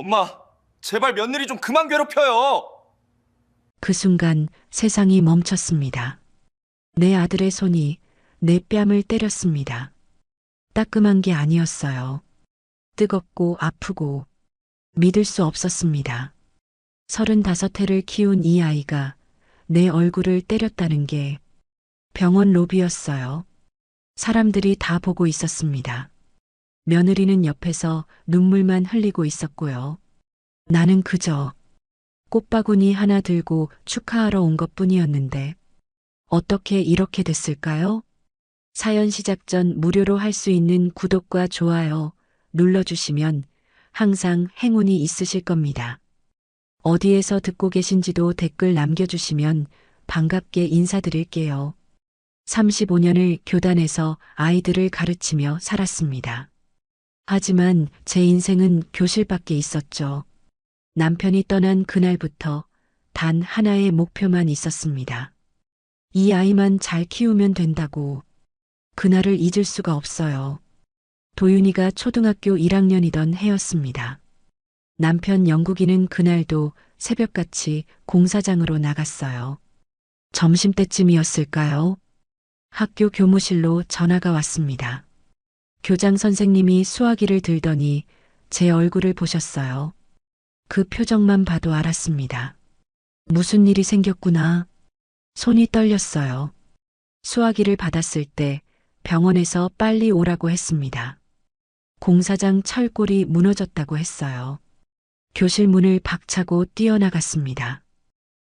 엄마, 제발 며느리 좀 그만 괴롭혀요. 그 순간 세상이 멈췄습니다. 내 아들의 손이 내 뺨을 때렸습니다. 따끔한 게 아니었어요. 뜨겁고 아프고 믿을 수 없었습니다. 35해를 키운 이 아이가 내 얼굴을 때렸다는 게 병원 로비였어요. 사람들이 다 보고 있었습니다. 며느리는 옆에서 눈물만 흘리고 있었고요. 나는 그저 꽃바구니 하나 들고 축하하러 온 것뿐이었는데 어떻게 이렇게 됐을까요? 사연 시작 전 무료로 할 수 있는 구독과 좋아요 눌러주시면 항상 행운이 있으실 겁니다. 어디에서 듣고 계신지도 댓글 남겨주시면 반갑게 인사드릴게요. 35년을 교단에서 아이들을 가르치며 살았습니다. 하지만 제 인생은 교실밖에 있었죠. 남편이 떠난 그날부터 단 하나의 목표만 있었습니다. 이 아이만 잘 키우면 된다고. 그날을 잊을 수가 없어요. 도윤이가 초등학교 1학년이던 해였습니다. 남편 영국이는 그날도 새벽같이 공사장으로 나갔어요. 점심때쯤이었을까요? 학교 교무실로 전화가 왔습니다. 교장 선생님이 수화기를 들더니 제 얼굴을 보셨어요. 그 표정만 봐도 알았습니다. 무슨 일이 생겼구나. 손이 떨렸어요. 수화기를 받았을 때 병원에서 빨리 오라고 했습니다. 공사장 철골이 무너졌다고 했어요. 교실 문을 박차고 뛰어나갔습니다.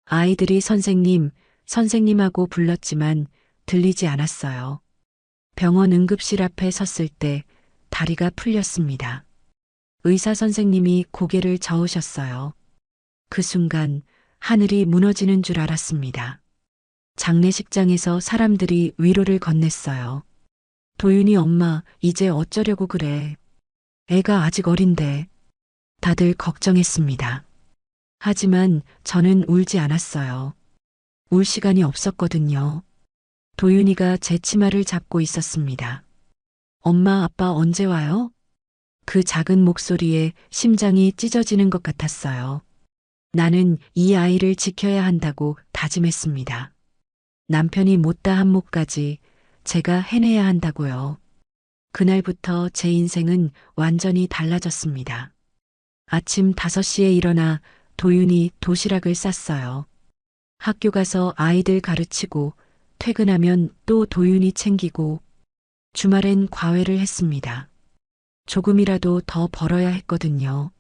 아이들이 선생님, 선생님하고 불렀지만 들리지 않았어요. 병원 응급실 앞에 섰을 때 다리가 풀렸습니다. 의사 선생님이 고개를 저으셨어요. 그 순간 하늘이 무너지는 줄 알았습니다. 장례식장에서 사람들이 위로를 건넸어요. 도윤이 엄마, 이제 어쩌려고 그래. 애가 아직 어린데. 다들 걱정했습니다. 하지만 저는 울지 않았어요. 울 시간이 없었거든요. 도윤이가 제 치마를 잡고 있었습니다. 엄마, 아빠 언제 와요? 그 작은 목소리에 심장이 찢어지는 것 같았어요. 나는 이 아이를 지켜야 한다고 다짐했습니다. 남편이 못다 한몫까지 제가 해내야 한다고요. 그날부터 제 인생은 완전히 달라졌습니다. 아침 5시에 일어나 도윤이 도시락을 쌌어요. 학교 가서 아이들 가르치고 퇴근하면 또 도윤이 챙기고 주말엔 과외를 했습니다. 조금이라도 더 벌어야 했거든요.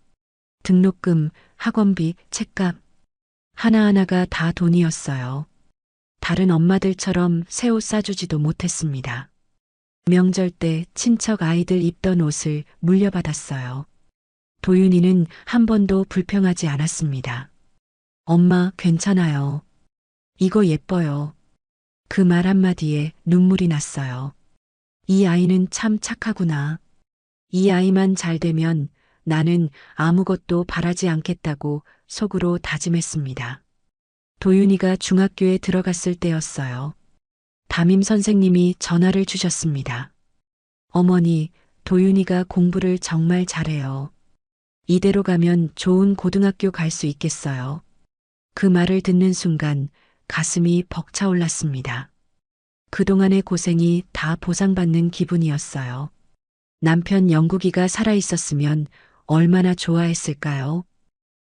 등록금, 학원비, 책값 하나하나가 다 돈이었어요. 다른 엄마들처럼 새 옷 사주지도 못했습니다. 명절 때 친척 아이들 입던 옷을 물려받았어요. 도윤이는 한 번도 불평하지 않았습니다. 엄마, 괜찮아요. 이거 예뻐요. 그 말 한마디에 눈물이 났어요. 이 아이는 참 착하구나. 이 아이만 잘 되면 나는 아무것도 바라지 않겠다고 속으로 다짐했습니다. 도윤이가 중학교에 들어갔을 때였어요. 담임 선생님이 전화를 주셨습니다. 어머니, 도윤이가 공부를 정말 잘해요. 이대로 가면 좋은 고등학교 갈 수 있겠어요. 그 말을 듣는 순간 가슴이 벅차올랐습니다. 그동안의 고생이 다 보상받는 기분이었어요. 남편 영국이가 살아있었으면 얼마나 좋아했을까요?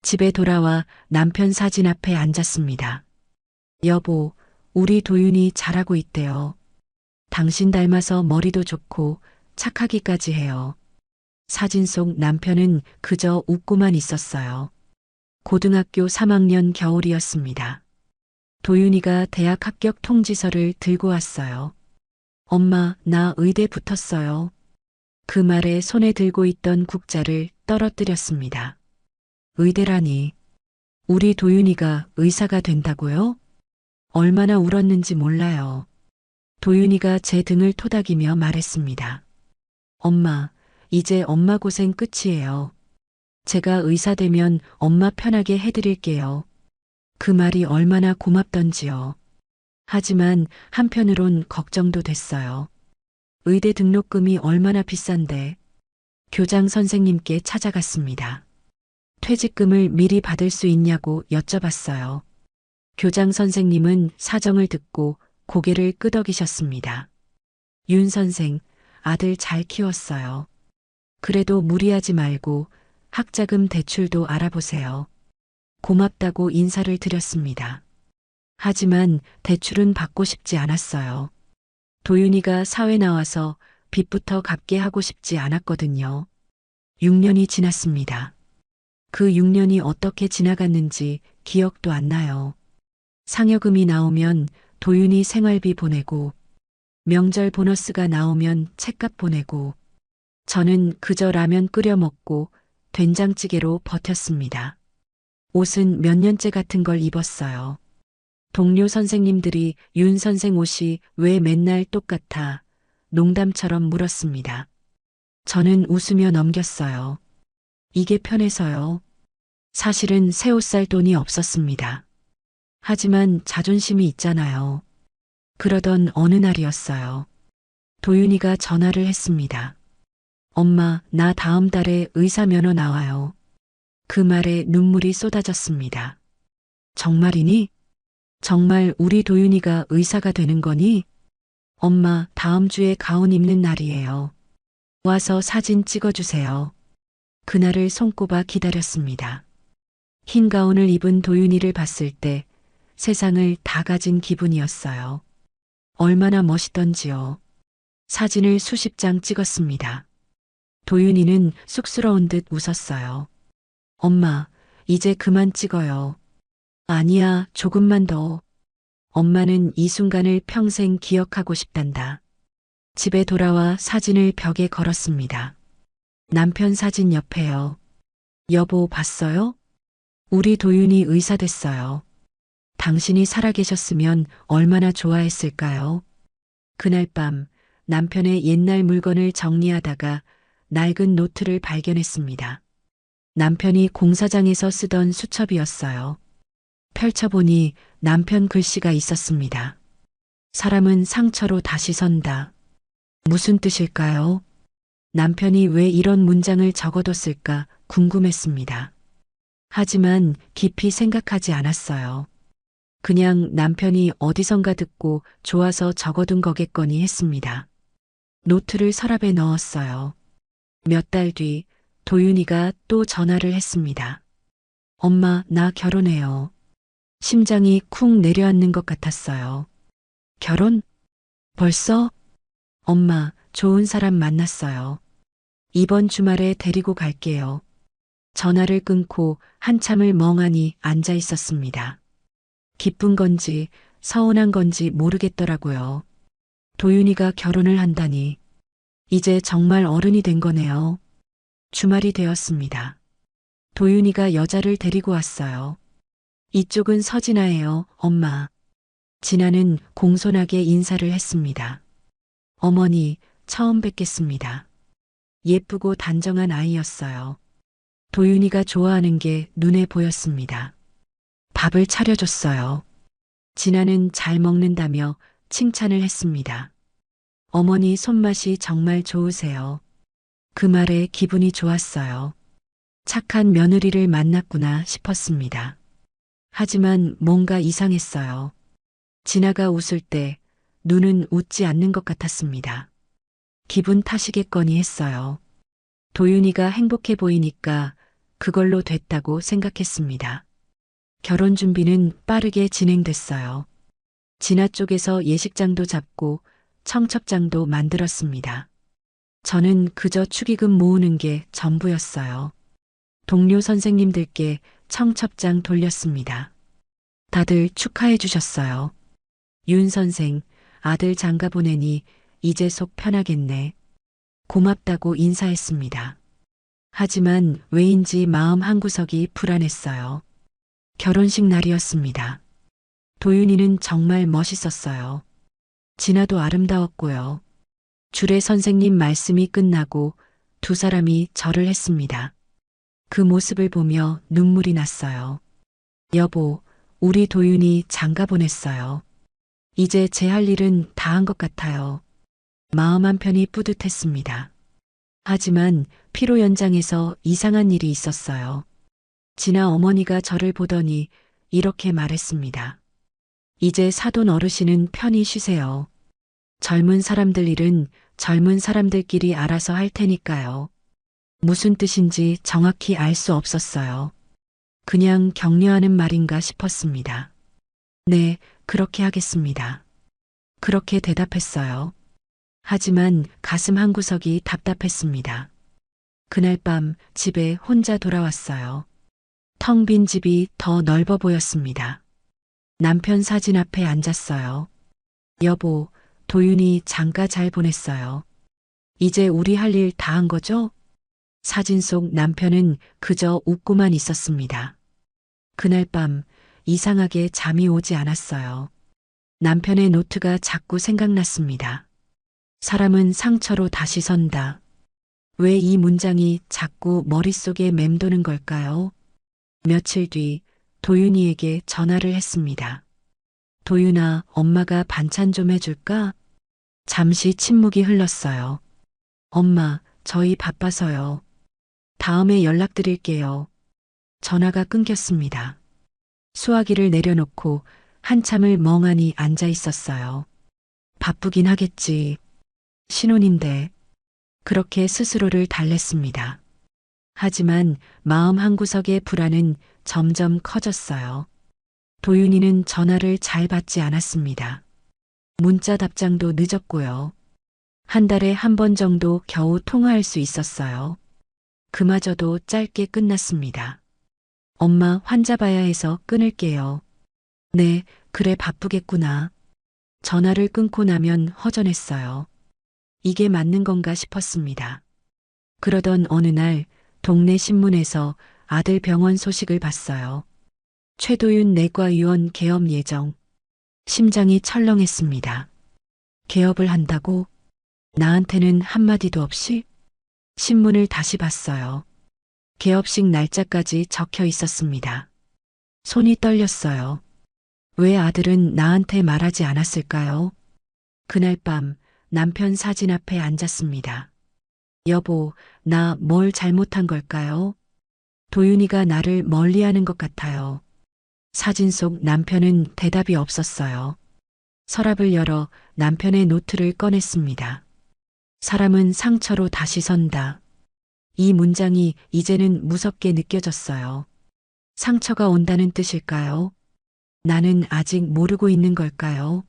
집에 돌아와 남편 사진 앞에 앉았습니다. 여보, 우리 도윤이 잘하고 있대요. 당신 닮아서 머리도 좋고 착하기까지 해요. 사진 속 남편은 그저 웃고만 있었어요. 고등학교 3학년 겨울이었습니다. 도윤이가 대학 합격 통지서를 들고 왔어요. 엄마, 나 의대 붙었어요. 그 말에 손에 들고 있던 국자를 떨어뜨렸습니다. 의대라니. 우리 도윤이가 의사가 된다고요? 얼마나 울었는지 몰라요. 도윤이가 제 등을 토닥이며 말했습니다. 엄마, 이제 엄마 고생 끝이에요. 제가 의사 되면 엄마 편하게 해드릴게요. 그 말이 얼마나 고맙던지요. 하지만 한편으론 걱정도 됐어요. 의대 등록금이 얼마나 비싼데. 교장 선생님께 찾아갔습니다. 퇴직금을 미리 받을 수 있냐고 여쭤봤어요. 교장 선생님은 사정을 듣고 고개를 끄덕이셨습니다. 윤 선생, 아들 잘 키웠어요. 그래도 무리하지 말고 학자금 대출도 알아보세요. 고맙다고 인사를 드렸습니다. 하지만 대출은 받고 싶지 않았어요. 도윤이가 사회 나와서 빚부터 갚게 하고 싶지 않았거든요. 6년이 지났습니다. 그 6년이 어떻게 지나갔는지 기억도 안 나요. 상여금이 나오면 도윤이 생활비 보내고, 명절 보너스가 나오면 책값 보내고, 저는 그저 라면 끓여 먹고 된장찌개로 버텼습니다. 옷은 몇 년째 같은 걸 입었어요. 동료 선생님들이 윤 선생 옷이 왜 맨날 똑같아? 농담처럼 물었습니다. 저는 웃으며 넘겼어요. 이게 편해서요. 사실은 새 옷 살 돈이 없었습니다. 하지만 자존심이 있잖아요. 그러던 어느 날이었어요. 도윤이가 전화를 했습니다. 엄마, 나 다음 달에 의사 면허 나와요. 그 말에 눈물이 쏟아졌습니다. 정말이니? 정말 우리 도윤이가 의사가 되는 거니? 엄마, 다음 주에 가운 입는 날이에요. 와서 사진 찍어주세요. 그날을 손꼽아 기다렸습니다. 흰 가운을 입은 도윤이를 봤을 때 세상을 다 가진 기분이었어요. 얼마나 멋있던지요. 사진을 수십 장 찍었습니다. 도윤이는 쑥스러운 듯 웃었어요. 엄마, 이제 그만 찍어요. 아니야, 조금만 더. 엄마는 이 순간을 평생 기억하고 싶단다. 집에 돌아와 사진을 벽에 걸었습니다. 남편 사진 옆에요. 여보, 봤어요? 우리 도윤이 의사 됐어요. 당신이 살아계셨으면 얼마나 좋아했을까요? 그날 밤 남편의 옛날 물건을 정리하다가 낡은 노트를 발견했습니다. 남편이 공사장에서 쓰던 수첩이었어요. 펼쳐보니 남편 글씨가 있었습니다. 사람은 상처로 다시 선다. 무슨 뜻일까요? 남편이 왜 이런 문장을 적어뒀을까 궁금했습니다. 하지만 깊이 생각하지 않았어요. 그냥 남편이 어디선가 듣고 좋아서 적어둔 거겠거니 했습니다. 노트를 서랍에 넣었어요. 몇 달 뒤 도윤이가 또 전화를 했습니다. 엄마, 나 결혼해요. 심장이 쿵 내려앉는 것 같았어요. 결혼? 벌써? 엄마, 좋은 사람 만났어요. 이번 주말에 데리고 갈게요. 전화를 끊고 한참을 멍하니 앉아 있었습니다. 기쁜 건지 서운한 건지 모르겠더라고요. 도윤이가 결혼을 한다니. 이제 정말 어른이 된 거네요. 주말이 되었습니다. 도윤이가 여자를 데리고 왔어요. 이쪽은 서진아예요, 엄마. 진아는 공손하게 인사를 했습니다. 어머니, 처음 뵙겠습니다. 예쁘고 단정한 아이였어요. 도윤이가 좋아하는 게 눈에 보였습니다. 밥을 차려줬어요. 진아는 잘 먹는다며 칭찬을 했습니다. 어머니 손맛이 정말 좋으세요. 그 말에 기분이 좋았어요. 착한 며느리를 만났구나 싶었습니다. 하지만 뭔가 이상했어요. 진아가 웃을 때 눈은 웃지 않는 것 같았습니다. 기분 탓이겠거니 했어요. 도윤이가 행복해 보이니까 그걸로 됐다고 생각했습니다. 결혼 준비는 빠르게 진행됐어요. 진아 쪽에서 예식장도 잡고 청첩장도 만들었습니다. 저는 그저 축의금 모으는 게 전부였어요. 동료 선생님들께 청첩장 돌렸습니다. 다들 축하해 주셨어요. 윤 선생, 아들 장가 보내니 이제 속 편하겠네. 고맙다고 인사했습니다. 하지만 왜인지 마음 한구석이 불안했어요. 결혼식 날이었습니다. 도윤이는 정말 멋있었어요. 진아도 아름다웠고요. 주례 선생님 말씀이 끝나고 두 사람이 절을 했습니다. 그 모습을 보며 눈물이 났어요. 여보, 우리 도윤이 장가 보냈어요. 이제 제 할 일은 다 한 것 같아요. 마음 한편이 뿌듯했습니다. 하지만 피로 연장에서 이상한 일이 있었어요. 지나 어머니가 저를 보더니 이렇게 말했습니다. 이제 사돈 어르신은 편히 쉬세요. 젊은 사람들 일은 젊은 사람들끼리 알아서 할 테니까요. 무슨 뜻인지 정확히 알 수 없었어요. 그냥 격려하는 말인가 싶었습니다. 네, 그렇게 하겠습니다. 그렇게 대답했어요. 하지만 가슴 한구석이 답답했습니다. 그날 밤 집에 혼자 돌아왔어요. 텅 빈 집이 더 넓어 보였습니다. 남편 사진 앞에 앉았어요. 여보, 도윤이 장가 잘 보냈어요. 이제 우리 할 일 다 한 거죠? 사진 속 남편은 그저 웃고만 있었습니다. 그날 밤 이상하게 잠이 오지 않았어요. 남편의 노트가 자꾸 생각났습니다. 사람은 상처로 다시 선다. 왜 이 문장이 자꾸 머릿속에 맴도는 걸까요? 며칠 뒤 도윤이에게 전화를 했습니다. 도윤아, 엄마가 반찬 좀 해줄까? 잠시 침묵이 흘렀어요. 엄마, 저희 바빠서요. 다음에 연락드릴게요. 전화가 끊겼습니다. 수화기를 내려놓고 한참을 멍하니 앉아 있었어요. 바쁘긴 하겠지. 신혼인데. 그렇게 스스로를 달랬습니다. 하지만 마음 한구석의 불안은 점점 커졌어요. 도윤이는 전화를 잘 받지 않았습니다. 문자 답장도 늦었고요. 한 달에 한 번 정도 겨우 통화할 수 있었어요. 그마저도 짧게 끝났습니다. 엄마 환자 봐야 해서 끊을게요. 네, 그래 바쁘겠구나. 전화를 끊고 나면 허전했어요. 이게 맞는 건가 싶었습니다. 그러던 어느 날 동네 신문에서 아들 병원 소식을 봤어요. 최도윤 내과의원 개업 예정. 심장이 철렁했습니다. 개업을 한다고? 나한테는 한마디도 없이? 신문을 다시 봤어요. 개업식 날짜까지 적혀 있었습니다. 손이 떨렸어요. 왜 아들은 나한테 말하지 않았을까요? 그날 밤 남편 사진 앞에 앉았습니다. 여보, 나 뭘 잘못한 걸까요? 도윤이가 나를 멀리하는 것 같아요. 사진 속 남편은 대답이 없었어요. 서랍을 열어 남편의 노트를 꺼냈습니다. 사람은 상처로 다시 선다. 이 문장이 이제는 무섭게 느껴졌어요. 상처가 온다는 뜻일까요? 나는 아직 모르고 있는 걸까요?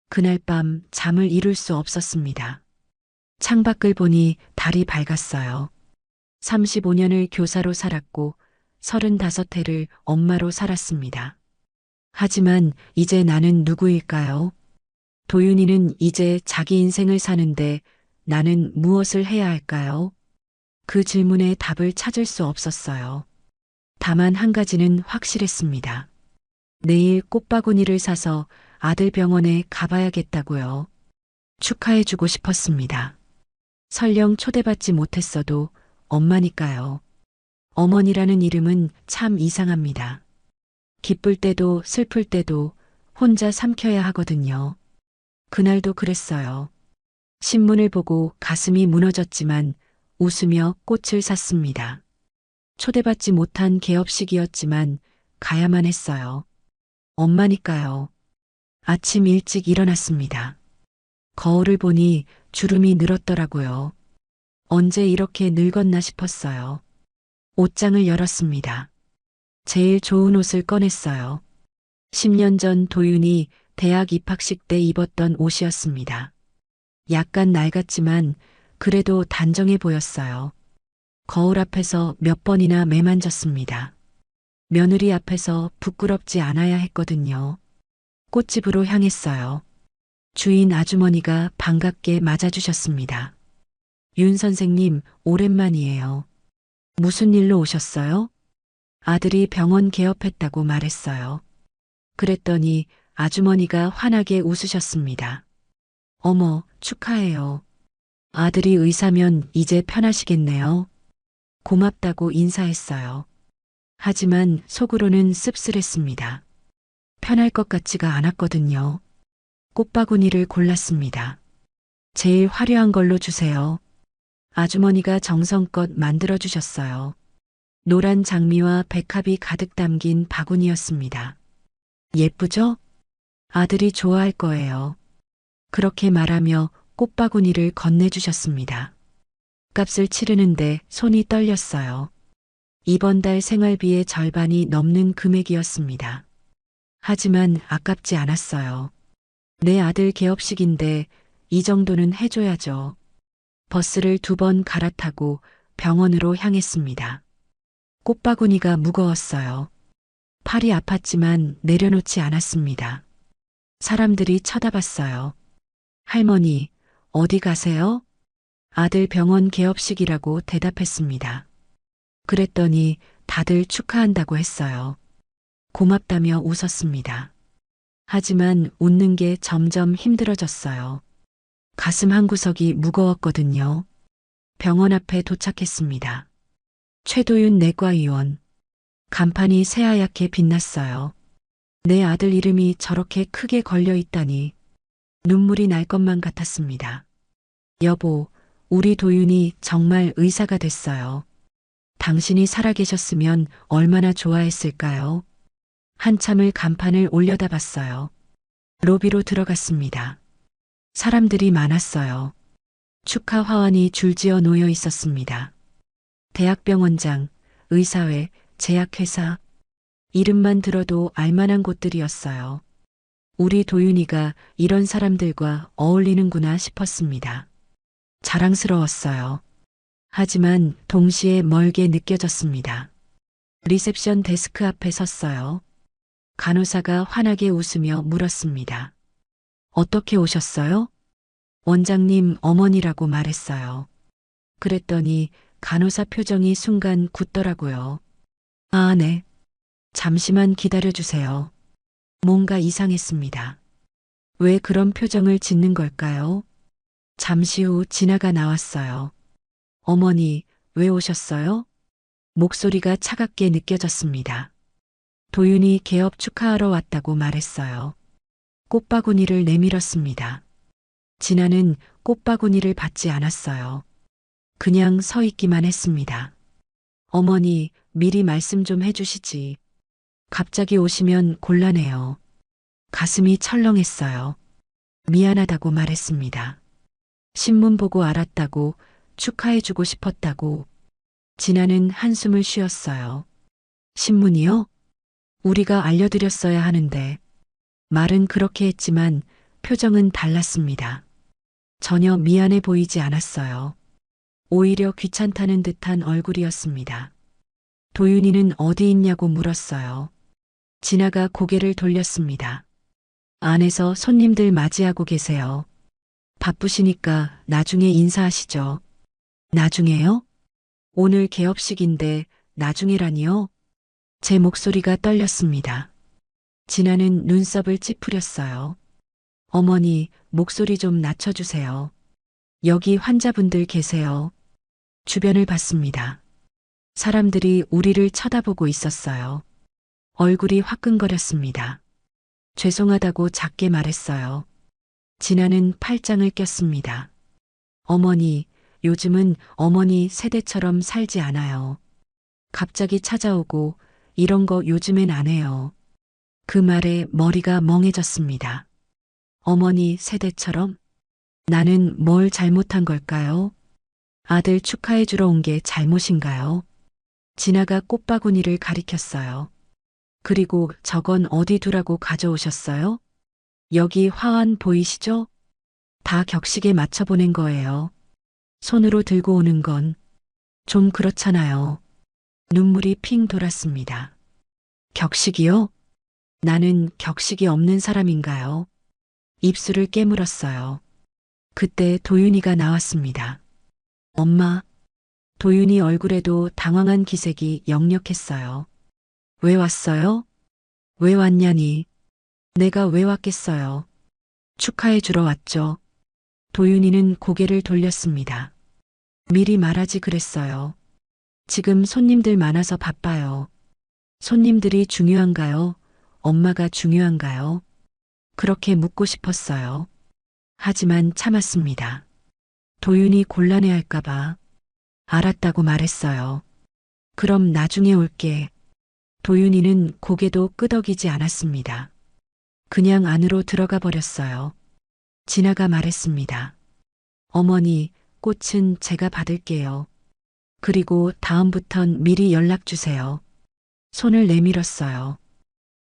그날 밤 잠을 이룰 수 없었습니다. 창밖을 보니 달이 밝았어요. 35년을 교사로 살았고 35해를 엄마로 살았습니다. 하지만 이제 나는 누구일까요? 도윤이는 이제 자기 인생을 사는데 나는 무엇을 해야 할까요? 그 질문에 답을 찾을 수 없었어요. 다만 한 가지는 확실했습니다. 내일 꽃바구니를 사서 아들 병원에 가봐야겠다고요. 축하해주고 싶었습니다. 설령 초대받지 못했어도 엄마니까요. 어머니라는 이름은 참 이상합니다. 기쁠 때도 슬플 때도 혼자 삼켜야 하거든요. 그날도 그랬어요. 신문을 보고 가슴이 무너졌지만 웃으며 꽃을 샀습니다. 초대받지 못한 개업식이었지만 가야만 했어요. 엄마니까요. 아침 일찍 일어났습니다. 거울을 보니 주름이 늘었더라고요. 언제 이렇게 늙었나 싶었어요. 옷장을 열었습니다. 제일 좋은 옷을 꺼냈어요. 10년 전 도윤이 대학 입학식 때 입었던 옷이었습니다. 약간 낡았지만 그래도 단정해 보였어요. 거울 앞에서 몇 번이나 매만졌습니다. 며느리 앞에서 부끄럽지 않아야 했거든요. 꽃집으로 향했어요. 주인 아주머니가 반갑게 맞아주셨습니다. 윤 선생님, 오랜만이에요. 무슨 일로 오셨어요? 아들이 병원 개업했다고 말했어요. 그랬더니 아주머니가 환하게 웃으셨습니다. 어머, 축하해요. 아들이 의사면 이제 편하시겠네요. 고맙다고 인사했어요. 하지만 속으로는 씁쓸했습니다. 편할 것 같지가 않았거든요. 꽃바구니를 골랐습니다. 제일 화려한 걸로 주세요. 아주머니가 정성껏 만들어 주셨어요. 노란 장미와 백합이 가득 담긴 바구니였습니다. 예쁘죠? 아들이 좋아할 거예요. 그렇게 말하며 꽃바구니를 건네주셨습니다. 값을 치르는데 손이 떨렸어요. 이번 달 생활비의 절반이 넘는 금액이었습니다. 하지만 아깝지 않았어요. 내 아들 개업식인데 이 정도는 해줘야죠. 버스를 2번 갈아타고 병원으로 향했습니다. 꽃바구니가 무거웠어요. 팔이 아팠지만 내려놓지 않았습니다. 사람들이 쳐다봤어요. 할머니, 어디 가세요? 아들 병원 개업식이라고 대답했습니다. 그랬더니 다들 축하한다고 했어요. 고맙다며 웃었습니다. 하지만 웃는 게 점점 힘들어졌어요. 가슴 한구석이 무거웠거든요. 병원 앞에 도착했습니다. 최도윤 내과의원. 간판이 새하얗게 빛났어요. 내 아들 이름이 저렇게 크게 걸려 있다니 눈물이 날 것만 같았습니다. 여보, 우리 도윤이 정말 의사가 됐어요. 당신이 살아계셨으면 얼마나 좋아했을까요? 한참을 간판을 올려다봤어요. 로비로 들어갔습니다. 사람들이 많았어요. 축하 화환이 줄지어 놓여 있었습니다. 대학병원장, 의사회, 제약회사, 이름만 들어도 알만한 곳들이었어요. 우리 도윤이가 이런 사람들과 어울리는구나 싶었습니다. 자랑스러웠어요. 하지만 동시에 멀게 느껴졌습니다. 리셉션 데스크 앞에 섰어요. 간호사가 환하게 웃으며 물었습니다. 어떻게 오셨어요? 원장님 어머니라고 말했어요. 그랬더니 간호사 표정이 순간 굳더라고요. 아, 네. 잠시만 기다려주세요. 뭔가 이상했습니다. 왜 그런 표정을 짓는 걸까요? 잠시 후 지나가 나왔어요. 어머니, 왜 오셨어요? 목소리가 차갑게 느껴졌습니다. 도윤이 개업 축하하러 왔다고 말했어요. 꽃바구니를 내밀었습니다. 진아는 꽃바구니를 받지 않았어요. 그냥 서 있기만 했습니다. 어머니, 미리 말씀 좀 해주시지. 갑자기 오시면 곤란해요. 가슴이 철렁했어요. 미안하다고 말했습니다. 신문 보고 알았다고, 축하해주고 싶었다고. 진아는 한숨을 쉬었어요. 신문이요? 우리가 알려드렸어야 하는데. 말은 그렇게 했지만 표정은 달랐습니다. 전혀 미안해 보이지 않았어요. 오히려 귀찮다는 듯한 얼굴이었습니다. 도윤이는 어디 있냐고 물었어요. 진아가 고개를 돌렸습니다. 안에서 손님들 맞이하고 계세요. 바쁘시니까 나중에 인사하시죠. 나중에요? 오늘 개업식인데 나중에라니요? 제 목소리가 떨렸습니다. 진아는 눈썹을 찌푸렸어요. 어머니, 목소리 좀 낮춰주세요. 여기 환자분들 계세요. 주변을 봤습니다. 사람들이 우리를 쳐다보고 있었어요. 얼굴이 화끈거렸습니다. 죄송하다고 작게 말했어요. 진아는 팔짱을 꼈습니다. 어머니, 요즘은 어머니 세대처럼 살지 않아요. 갑자기 찾아오고 이런 거 요즘엔 안 해요. 그 말에 머리가 멍해졌습니다. 어머니 세대처럼? 나는 뭘 잘못한 걸까요? 아들 축하해주러 온 게 잘못인가요? 진아가 꽃바구니를 가리켰어요. 그리고 저건 어디 두라고 가져오셨어요? 여기 화환 보이시죠? 다 격식에 맞춰 보낸 거예요. 손으로 들고 오는 건 좀 그렇잖아요. 눈물이 핑 돌았습니다. 격식이요? 나는 격식이 없는 사람인가요? 입술을 깨물었어요. 그때 도윤이가 나왔습니다. 엄마. 도윤이 얼굴에도 당황한 기색이 역력했어요. 왜 왔어요? 왜 왔냐니. 내가 왜 왔겠어요. 축하해 주러 왔죠. 도윤이는 고개를 돌렸습니다. 미리 말하지 그랬어요. 지금 손님들 많아서 바빠요. 손님들이 중요한가요? 엄마가 중요한가요? 그렇게 묻고 싶었어요. 하지만 참았습니다. 도윤이 곤란해할까봐 알았다고 말했어요. 그럼 나중에 올게. 도윤이는 고개도 끄덕이지 않았습니다. 그냥 안으로 들어가 버렸어요. 진아가 말했습니다. 어머니, 꽃은 제가 받을게요. 그리고 다음부턴 미리 연락 주세요. 손을 내밀었어요.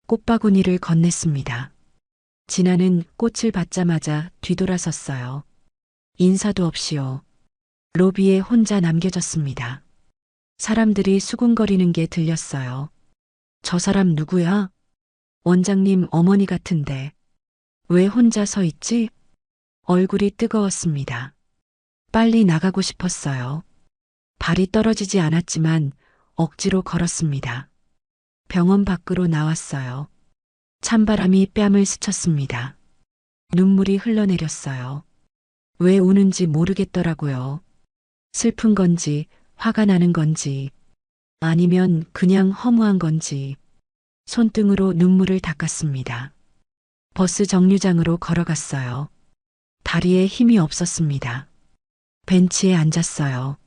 꽃바구니를 건넸습니다. 진아는 꽃을 받자마자 뒤돌아섰어요. 인사도 없이요. 로비에 혼자 남겨졌습니다. 사람들이 수군거리는 게 들렸어요. 저 사람 누구야? 원장님 어머니 같은데. 왜 혼자 서 있지? 얼굴이 뜨거웠습니다. 빨리 나가고 싶었어요. 발이 떨어지지 않았지만 억지로 걸었습니다. 병원 밖으로 나왔어요. 찬바람이 뺨을 스쳤습니다. 눈물이 흘러내렸어요. 왜 우는지 모르겠더라고요. 슬픈 건지, 화가 나는 건지, 아니면 그냥 허무한 건지. 손등으로 눈물을 닦았습니다. 버스 정류장으로 걸어갔어요. 다리에 힘이 없었습니다. 벤치에 앉았어요.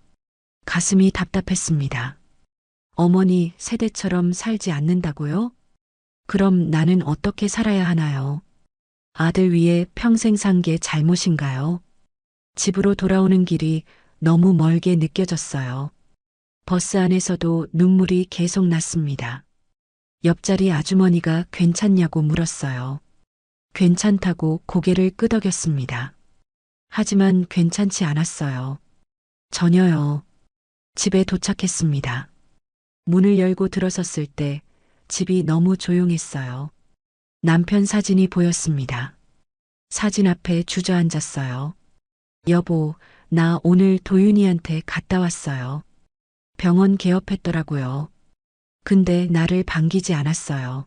가슴이 답답했습니다. 어머니 세대처럼 살지 않는다고요? 그럼 나는 어떻게 살아야 하나요? 아들 위해 평생 산 게 잘못인가요? 집으로 돌아오는 길이 너무 멀게 느껴졌어요. 버스 안에서도 눈물이 계속 났습니다. 옆자리 아주머니가 괜찮냐고 물었어요. 괜찮다고 고개를 끄덕였습니다. 하지만 괜찮지 않았어요. 전혀요. 집에 도착했습니다. 문을 열고 들어섰을 때 집이 너무 조용했어요. 남편 사진이 보였습니다. 사진 앞에 주저앉았어요. 여보, 나 오늘 도윤이한테 갔다 왔어요. 병원 개업했더라고요. 근데 나를 반기지 않았어요.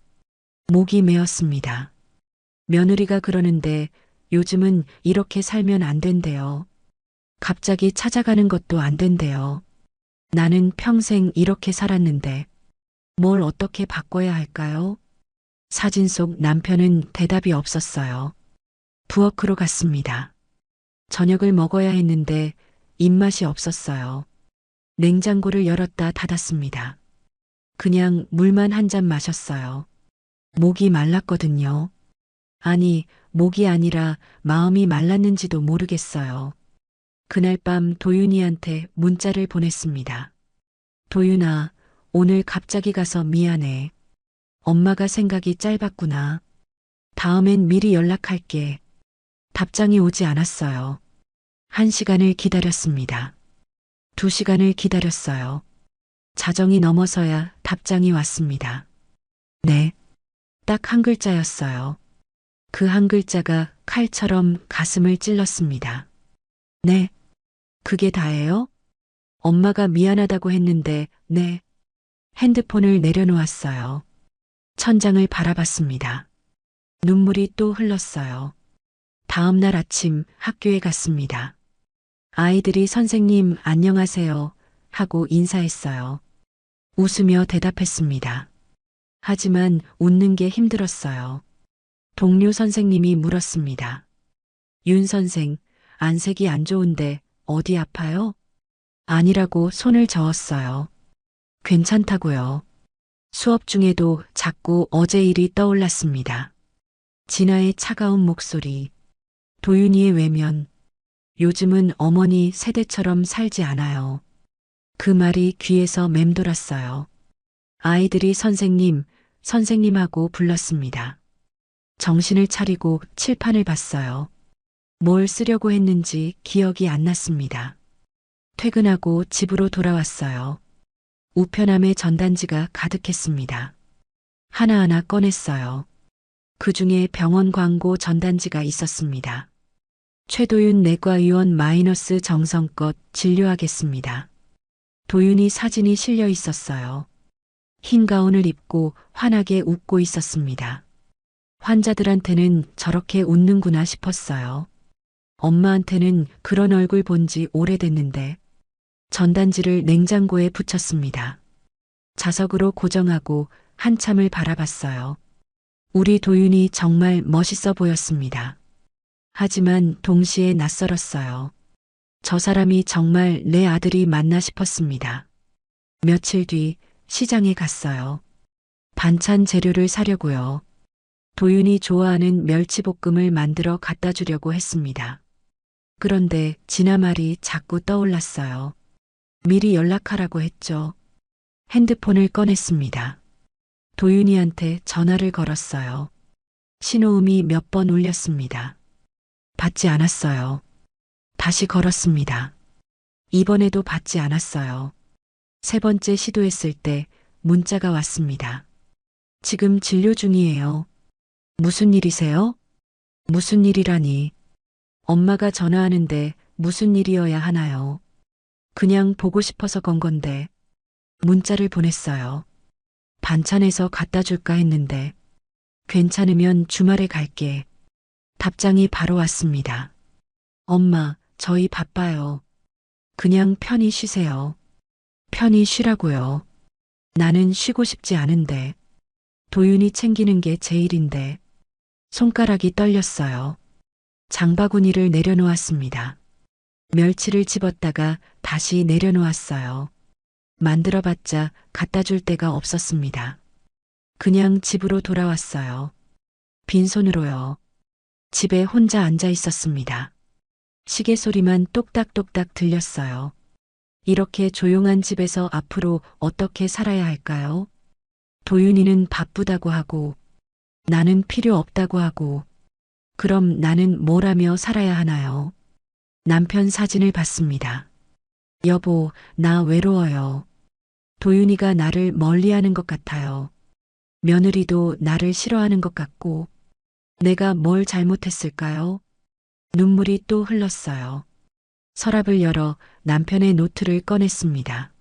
목이 메었습니다. 며느리가 그러는데 요즘은 이렇게 살면 안 된대요. 갑자기 찾아가는 것도 안 된대요. 나는 평생 이렇게 살았는데 뭘 어떻게 바꿔야 할까요? 사진 속 남편은 대답이 없었어요. 부엌으로 갔습니다. 저녁을 먹어야 했는데 입맛이 없었어요. 냉장고를 열었다 닫았습니다. 그냥 물만 한 잔 마셨어요. 목이 말랐거든요. 아니, 목이 아니라 마음이 말랐는지도 모르겠어요. 그날 밤 도윤이한테 문자를 보냈습니다. 도윤아, 오늘 갑자기 가서 미안해. 엄마가 생각이 짧았구나. 다음엔 미리 연락할게. 답장이 오지 않았어요. 1시간을 기다렸습니다. 2시간을 기다렸어요. 자정이 넘어서야 답장이 왔습니다. 네. 딱 한 글자였어요. 그 한 글자가 칼처럼 가슴을 찔렀습니다. 네. 그게 다예요? 엄마가 미안하다고 했는데, 네. 핸드폰을 내려놓았어요. 천장을 바라봤습니다. 눈물이 또 흘렀어요. 다음 날 아침 학교에 갔습니다. 아이들이 선생님 안녕하세요 하고 인사했어요. 웃으며 대답했습니다. 하지만 웃는 게 힘들었어요. 동료 선생님이 물었습니다. 윤 선생, 안색이 안 좋은데 어디 아파요? 아니라고 손을 저었어요. 괜찮다고요. 수업 중에도 자꾸 어제 일이 떠올랐습니다. 진아의 차가운 목소리, 도윤이의 외면, 요즘은 어머니 세대처럼 살지 않아요. 그 말이 귀에서 맴돌았어요. 아이들이 선생님, 선생님하고 불렀습니다. 정신을 차리고 칠판을 봤어요. 뭘 쓰려고 했는지 기억이 안 났습니다. 퇴근하고 집으로 돌아왔어요. 우편함에 전단지가 가득했습니다. 하나하나 꺼냈어요. 그 중에 병원 광고 전단지가 있었습니다. 최도윤 내과의원 마이너스 정성껏 진료하겠습니다. 도윤이 사진이 실려 있었어요. 흰 가운을 입고 환하게 웃고 있었습니다. 환자들한테는 저렇게 웃는구나 싶었어요. 엄마한테는 그런 얼굴 본 지 오래됐는데 전단지를 냉장고에 붙였습니다. 자석으로 고정하고 한참을 바라봤어요. 우리 도윤이 정말 멋있어 보였습니다. 하지만 동시에 낯설었어요. 저 사람이 정말 내 아들이 맞나 싶었습니다. 며칠 뒤 시장에 갔어요. 반찬 재료를 사려고요. 도윤이 좋아하는 멸치볶음을 만들어 갖다 주려고 했습니다. 그런데 진아 말이 자꾸 떠올랐어요. 미리 연락하라고 했죠. 핸드폰을 꺼냈습니다. 도윤이한테 전화를 걸었어요. 신호음이 몇 번 울렸습니다. 받지 않았어요. 다시 걸었습니다. 이번에도 받지 않았어요. 세 번째 시도했을 때 문자가 왔습니다. 지금 진료 중이에요. 무슨 일이세요? 무슨 일이라니. 엄마가 전화하는데 무슨 일이어야 하나요? 그냥 보고 싶어서 건 건데. 문자를 보냈어요. 반찬해서 갖다 줄까 했는데. 괜찮으면 주말에 갈게. 답장이 바로 왔습니다. 엄마, 저희 바빠요. 그냥 편히 쉬세요. 편히 쉬라고요. 나는 쉬고 싶지 않은데. 도윤이 챙기는 게 제일인데. 손가락이 떨렸어요. 장바구니를 내려놓았습니다. 멸치를 집었다가 다시 내려놓았어요. 만들어봤자 갖다 줄 데가 없었습니다. 그냥 집으로 돌아왔어요. 빈손으로요. 집에 혼자 앉아 있었습니다. 시계 소리만 똑딱똑딱 들렸어요. 이렇게 조용한 집에서 앞으로 어떻게 살아야 할까요? 도윤이는 바쁘다고 하고, 나는 필요 없다고 하고, 그럼 나는 뭘 하며 살아야 하나요? 남편 사진을 봤습니다. 여보, 나 외로워요. 도윤이가 나를 멀리하는 것 같아요. 며느리도 나를 싫어하는 것 같고, 내가 뭘 잘못했을까요? 눈물이 또 흘렀어요. 서랍을 열어 남편의 노트를 꺼냈습니다.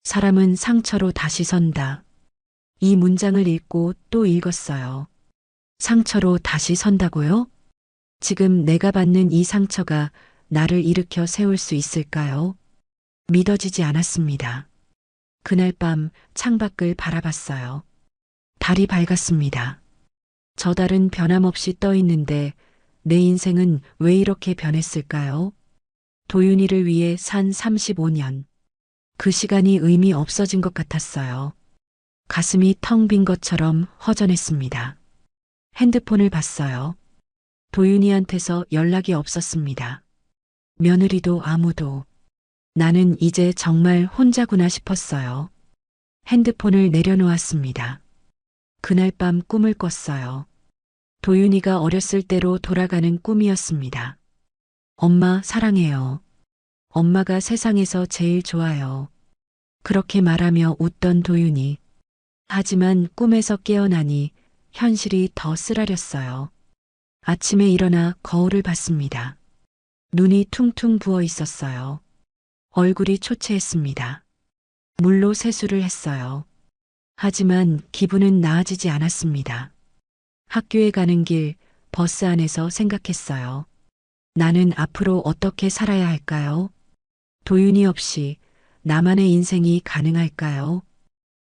사람은 상처로 다시 선다. 이 문장을 읽고 또 읽었어요. 상처로 다시 선다고요? 지금 내가 받는 이 상처가 나를 일으켜 세울 수 있을까요? 믿어지지 않았습니다. 그날 밤 창밖을 바라봤어요. 달이 밝았습니다. 저 달은 변함없이 떠 있는데 내 인생은 왜 이렇게 변했을까요? 도윤이를 위해 산 35년. 그 시간이 의미 없어진 것 같았어요. 가슴이 텅 빈 것처럼 허전했습니다. 핸드폰을 봤어요. 도윤이한테서 연락이 없었습니다. 며느리도 아무도. 나는 이제 정말 혼자구나 싶었어요. 핸드폰을 내려놓았습니다. 그날 밤 꿈을 꿨어요. 도윤이가 어렸을 때로 돌아가는 꿈이었습니다. 엄마 사랑해요. 엄마가 세상에서 제일 좋아요. 그렇게 말하며 웃던 도윤이. 하지만 꿈에서 깨어나니 현실이 더 쓰라렸어요. 아침에 일어나 거울을 봤습니다. 눈이 퉁퉁 부어 있었어요. 얼굴이 초췌했습니다. 물로 세수를 했어요. 하지만 기분은 나아지지 않았습니다. 학교에 가는 길 버스 안에서 생각했어요. 나는 앞으로 어떻게 살아야 할까요? 도윤이 없이 나만의 인생이 가능할까요?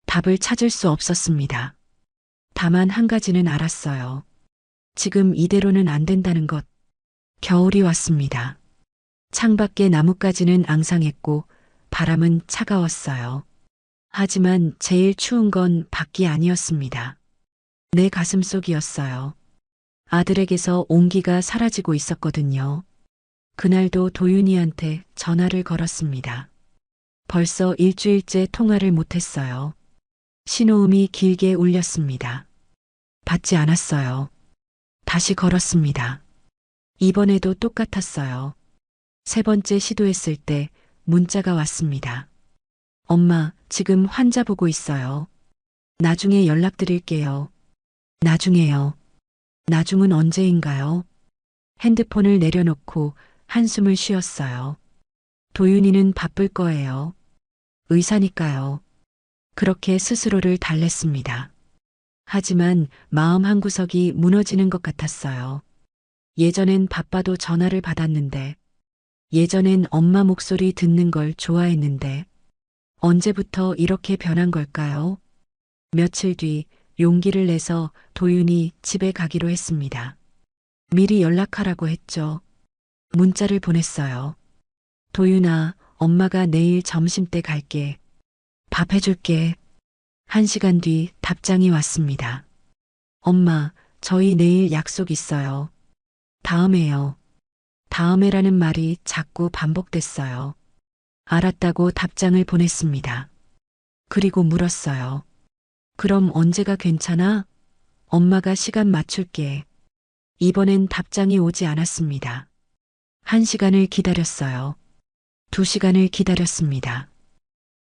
답을 찾을 수 없었습니다. 다만 한 가지는 알았어요. 지금 이대로는 안 된다는 것. 겨울이 왔습니다. 창밖에 나뭇가지는 앙상했고 바람은 차가웠어요. 하지만 제일 추운 건 밖이 아니었습니다. 내 가슴속이었어요. 아들에게서 온기가 사라지고 있었거든요. 그날도 도윤이한테 전화를 걸었습니다. 벌써 일주일째 통화를 못했어요. 신호음이 길게 울렸습니다. 받지 않았어요. 다시 걸었습니다. 이번에도 똑같았어요. 세 번째 시도했을 때 문자가 왔습니다. 엄마, 지금 환자 보고 있어요. 나중에 연락드릴게요. 나중에요. 나중은 언제인가요? 핸드폰을 내려놓고 한숨을 쉬었어요. 도윤이는 바쁠 거예요. 의사니까요. 그렇게 스스로를 달랬습니다. 하지만 마음 한구석이 무너지는 것 같았어요. 예전엔 바빠도 전화를 받았는데, 예전엔 엄마 목소리 듣는 걸 좋아했는데, 언제부터 이렇게 변한 걸까요? 며칠 뒤 용기를 내서 도윤이 집에 가기로 했습니다. 미리 연락하라고 했죠. 문자를 보냈어요. 도윤아, 엄마가 내일 점심때 갈게. 밥 해줄게. 1시간 뒤 답장이 왔습니다. 엄마, 저희 내일 약속 있어요. 다음에요. 다음에라는 말이 자꾸 반복됐어요. 알았다고 답장을 보냈습니다. 그리고 물었어요. 그럼 언제가 괜찮아? 엄마가 시간 맞출게. 이번엔 답장이 오지 않았습니다. 1시간을 기다렸어요. 2시간을 기다렸습니다.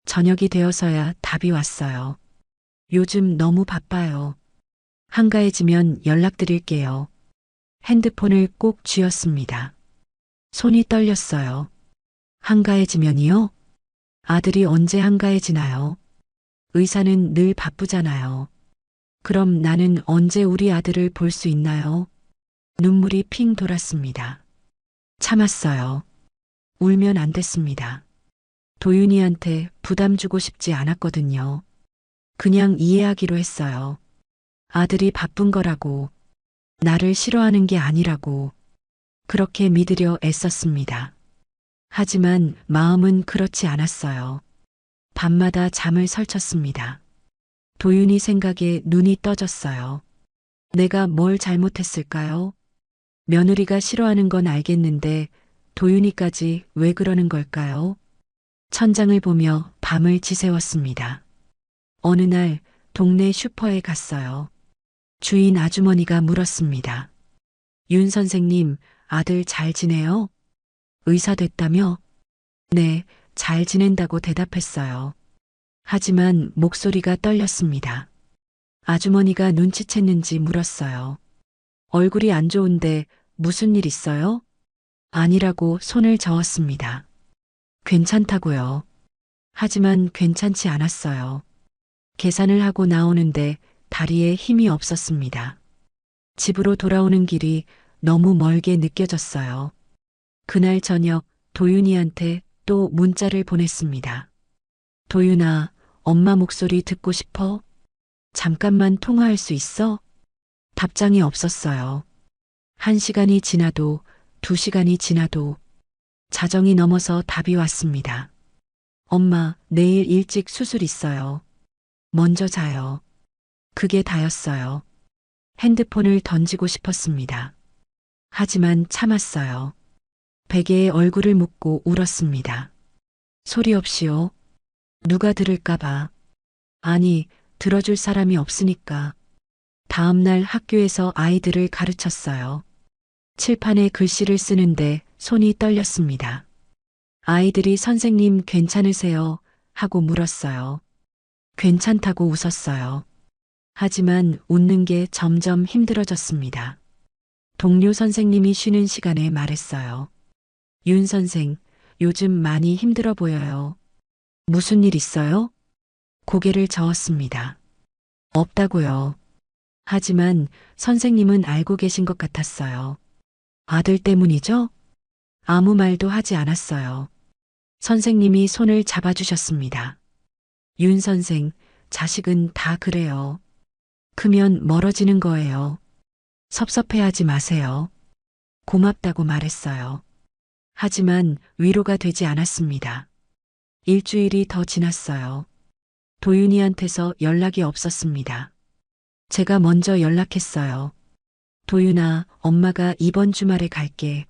저녁이 되어서야 답이 왔어요. 요즘 너무 바빠요. 한가해지면 연락드릴게요. 핸드폰을 꼭 쥐었습니다. 손이 떨렸어요. 한가해지면이요? 아들이 언제 한가해지나요? 의사는 늘 바쁘잖아요. 그럼 나는 언제 우리 아들을 볼 수 있나요? 눈물이 핑 돌았습니다. 참았어요. 울면 안 됐습니다. 도윤이한테 부담 주고 싶지 않았거든요. 그냥 이해하기로 했어요. 아들이 바쁜 거라고, 나를 싫어하는 게 아니라고, 그렇게 믿으려 애썼습니다. 하지만 마음은 그렇지 않았어요. 밤마다 잠을 설쳤습니다. 도윤이 생각에 눈이 떠졌어요. 내가 뭘 잘못했을까요? 며느리가 싫어하는 건 알겠는데 도윤이까지 왜 그러는 걸까요? 천장을 보며 밤을 지새웠습니다. 어느 날 동네 슈퍼에 갔어요. 주인 아주머니가 물었습니다. 윤 선생님, 아들 잘 지내요? 의사 됐다며? 네, 잘 지낸다고 대답했어요. 하지만 목소리가 떨렸습니다. 아주머니가 눈치챘는지 물었어요. 얼굴이 안 좋은데 무슨 일 있어요? 아니라고 손을 저었습니다. 괜찮다고요. 하지만 괜찮지 않았어요. 계산을 하고 나오는데 다리에 힘이 없었습니다. 집으로 돌아오는 길이 너무 멀게 느껴졌어요. 그날 저녁 도윤이한테 또 문자를 보냈습니다. 도윤아, 엄마 목소리 듣고 싶어? 잠깐만 통화할 수 있어? 답장이 없었어요. 1시간이 지나도 2시간이 지나도 자정이 넘어서 답이 왔습니다. 엄마, 내일 일찍 수술 있어요. 먼저 자요. 그게 다였어요. 핸드폰을 던지고 싶었습니다. 하지만 참았어요. 베개에 얼굴을 묻고 울었습니다. 소리 없이요. 누가 들을까봐. 아니, 들어줄 사람이 없으니까. 다음날 학교에서 아이들을 가르쳤어요. 칠판에 글씨를 쓰는데 손이 떨렸습니다. 아이들이 선생님 괜찮으세요? 하고 물었어요. 괜찮다고 웃었어요. 하지만 웃는 게 점점 힘들어졌습니다. 동료 선생님이 쉬는 시간에 말했어요. 윤 선생, 요즘 많이 힘들어 보여요. 무슨 일 있어요? 고개를 저었습니다. 없다고요. 하지만 선생님은 알고 계신 것 같았어요. 아들 때문이죠? 아무 말도 하지 않았어요. 선생님이 손을 잡아주셨습니다. 윤 선생, 자식은 다 그래요. 크면 멀어지는 거예요. 섭섭해하지 마세요. 고맙다고 말했어요. 하지만 위로가 되지 않았습니다. 일주일이 더 지났어요. 도윤이한테서 연락이 없었습니다. 제가 먼저 연락했어요. 도윤아, 엄마가 이번 주말에 갈게.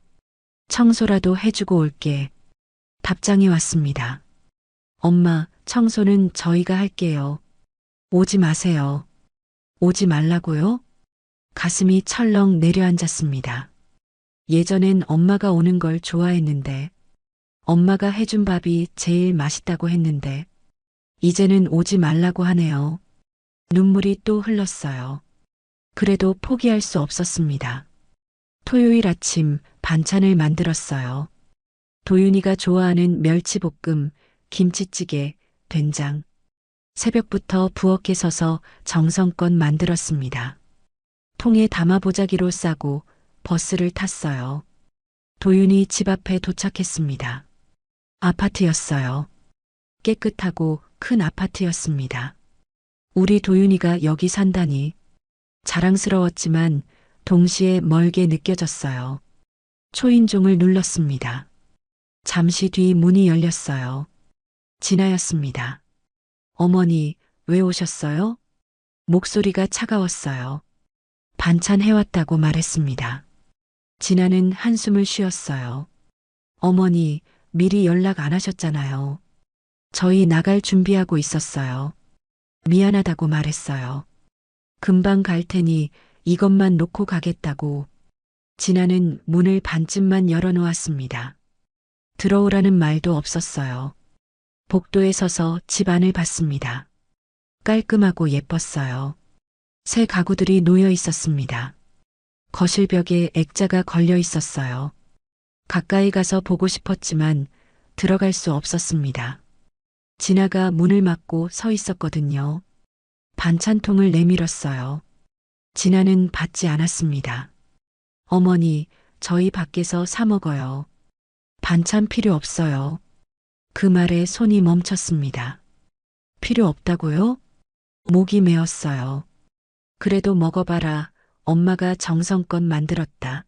청소라도 해주고 올게. 답장이 왔습니다. 엄마, 청소는 저희가 할게요. 오지 마세요. 오지 말라고요? 가슴이 철렁 내려앉았습니다. 예전엔 엄마가 오는 걸 좋아했는데, 엄마가 해준 밥이 제일 맛있다고 했는데, 이제는 오지 말라고 하네요. 눈물이 또 흘렀어요. 그래도 포기할 수 없었습니다. 토요일 아침 반찬을 만들었어요. 도윤이가 좋아하는 멸치볶음, 김치찌개, 된장. 새벽부터 부엌에 서서 정성껏 만들었습니다. 통에 담아 보자기로 싸고 버스를 탔어요. 도윤이 집 앞에 도착했습니다. 아파트였어요. 깨끗하고 큰 아파트였습니다. 우리 도윤이가 여기 산다니. 자랑스러웠지만 동시에 멀게 느껴졌어요. 초인종을 눌렀습니다. 잠시 뒤 문이 열렸어요. 진아였습니다. 어머니, 왜 오셨어요? 목소리가 차가웠어요. 반찬 해왔다고 말했습니다. 진아는 한숨을 쉬었어요. 어머니, 미리 연락 안 하셨잖아요. 저희 나갈 준비하고 있었어요. 미안하다고 말했어요. 금방 갈 테니 이것만 놓고 가겠다고. 진아는 문을 반쯤만 열어놓았습니다. 들어오라는 말도 없었어요. 복도에 서서 집 안을 봤습니다. 깔끔하고 예뻤어요. 새 가구들이 놓여 있었습니다. 거실 벽에 액자가 걸려 있었어요. 가까이 가서 보고 싶었지만 들어갈 수 없었습니다. 진아가 문을 막고 서 있었거든요. 반찬통을 내밀었어요. 진아는 받지 않았습니다. 어머니, 저희 밖에서 사 먹어요. 반찬 필요 없어요. 그 말에 손이 멈췄습니다. 필요 없다고요? 목이 메었어요. 그래도 먹어봐라. 엄마가 정성껏 만들었다.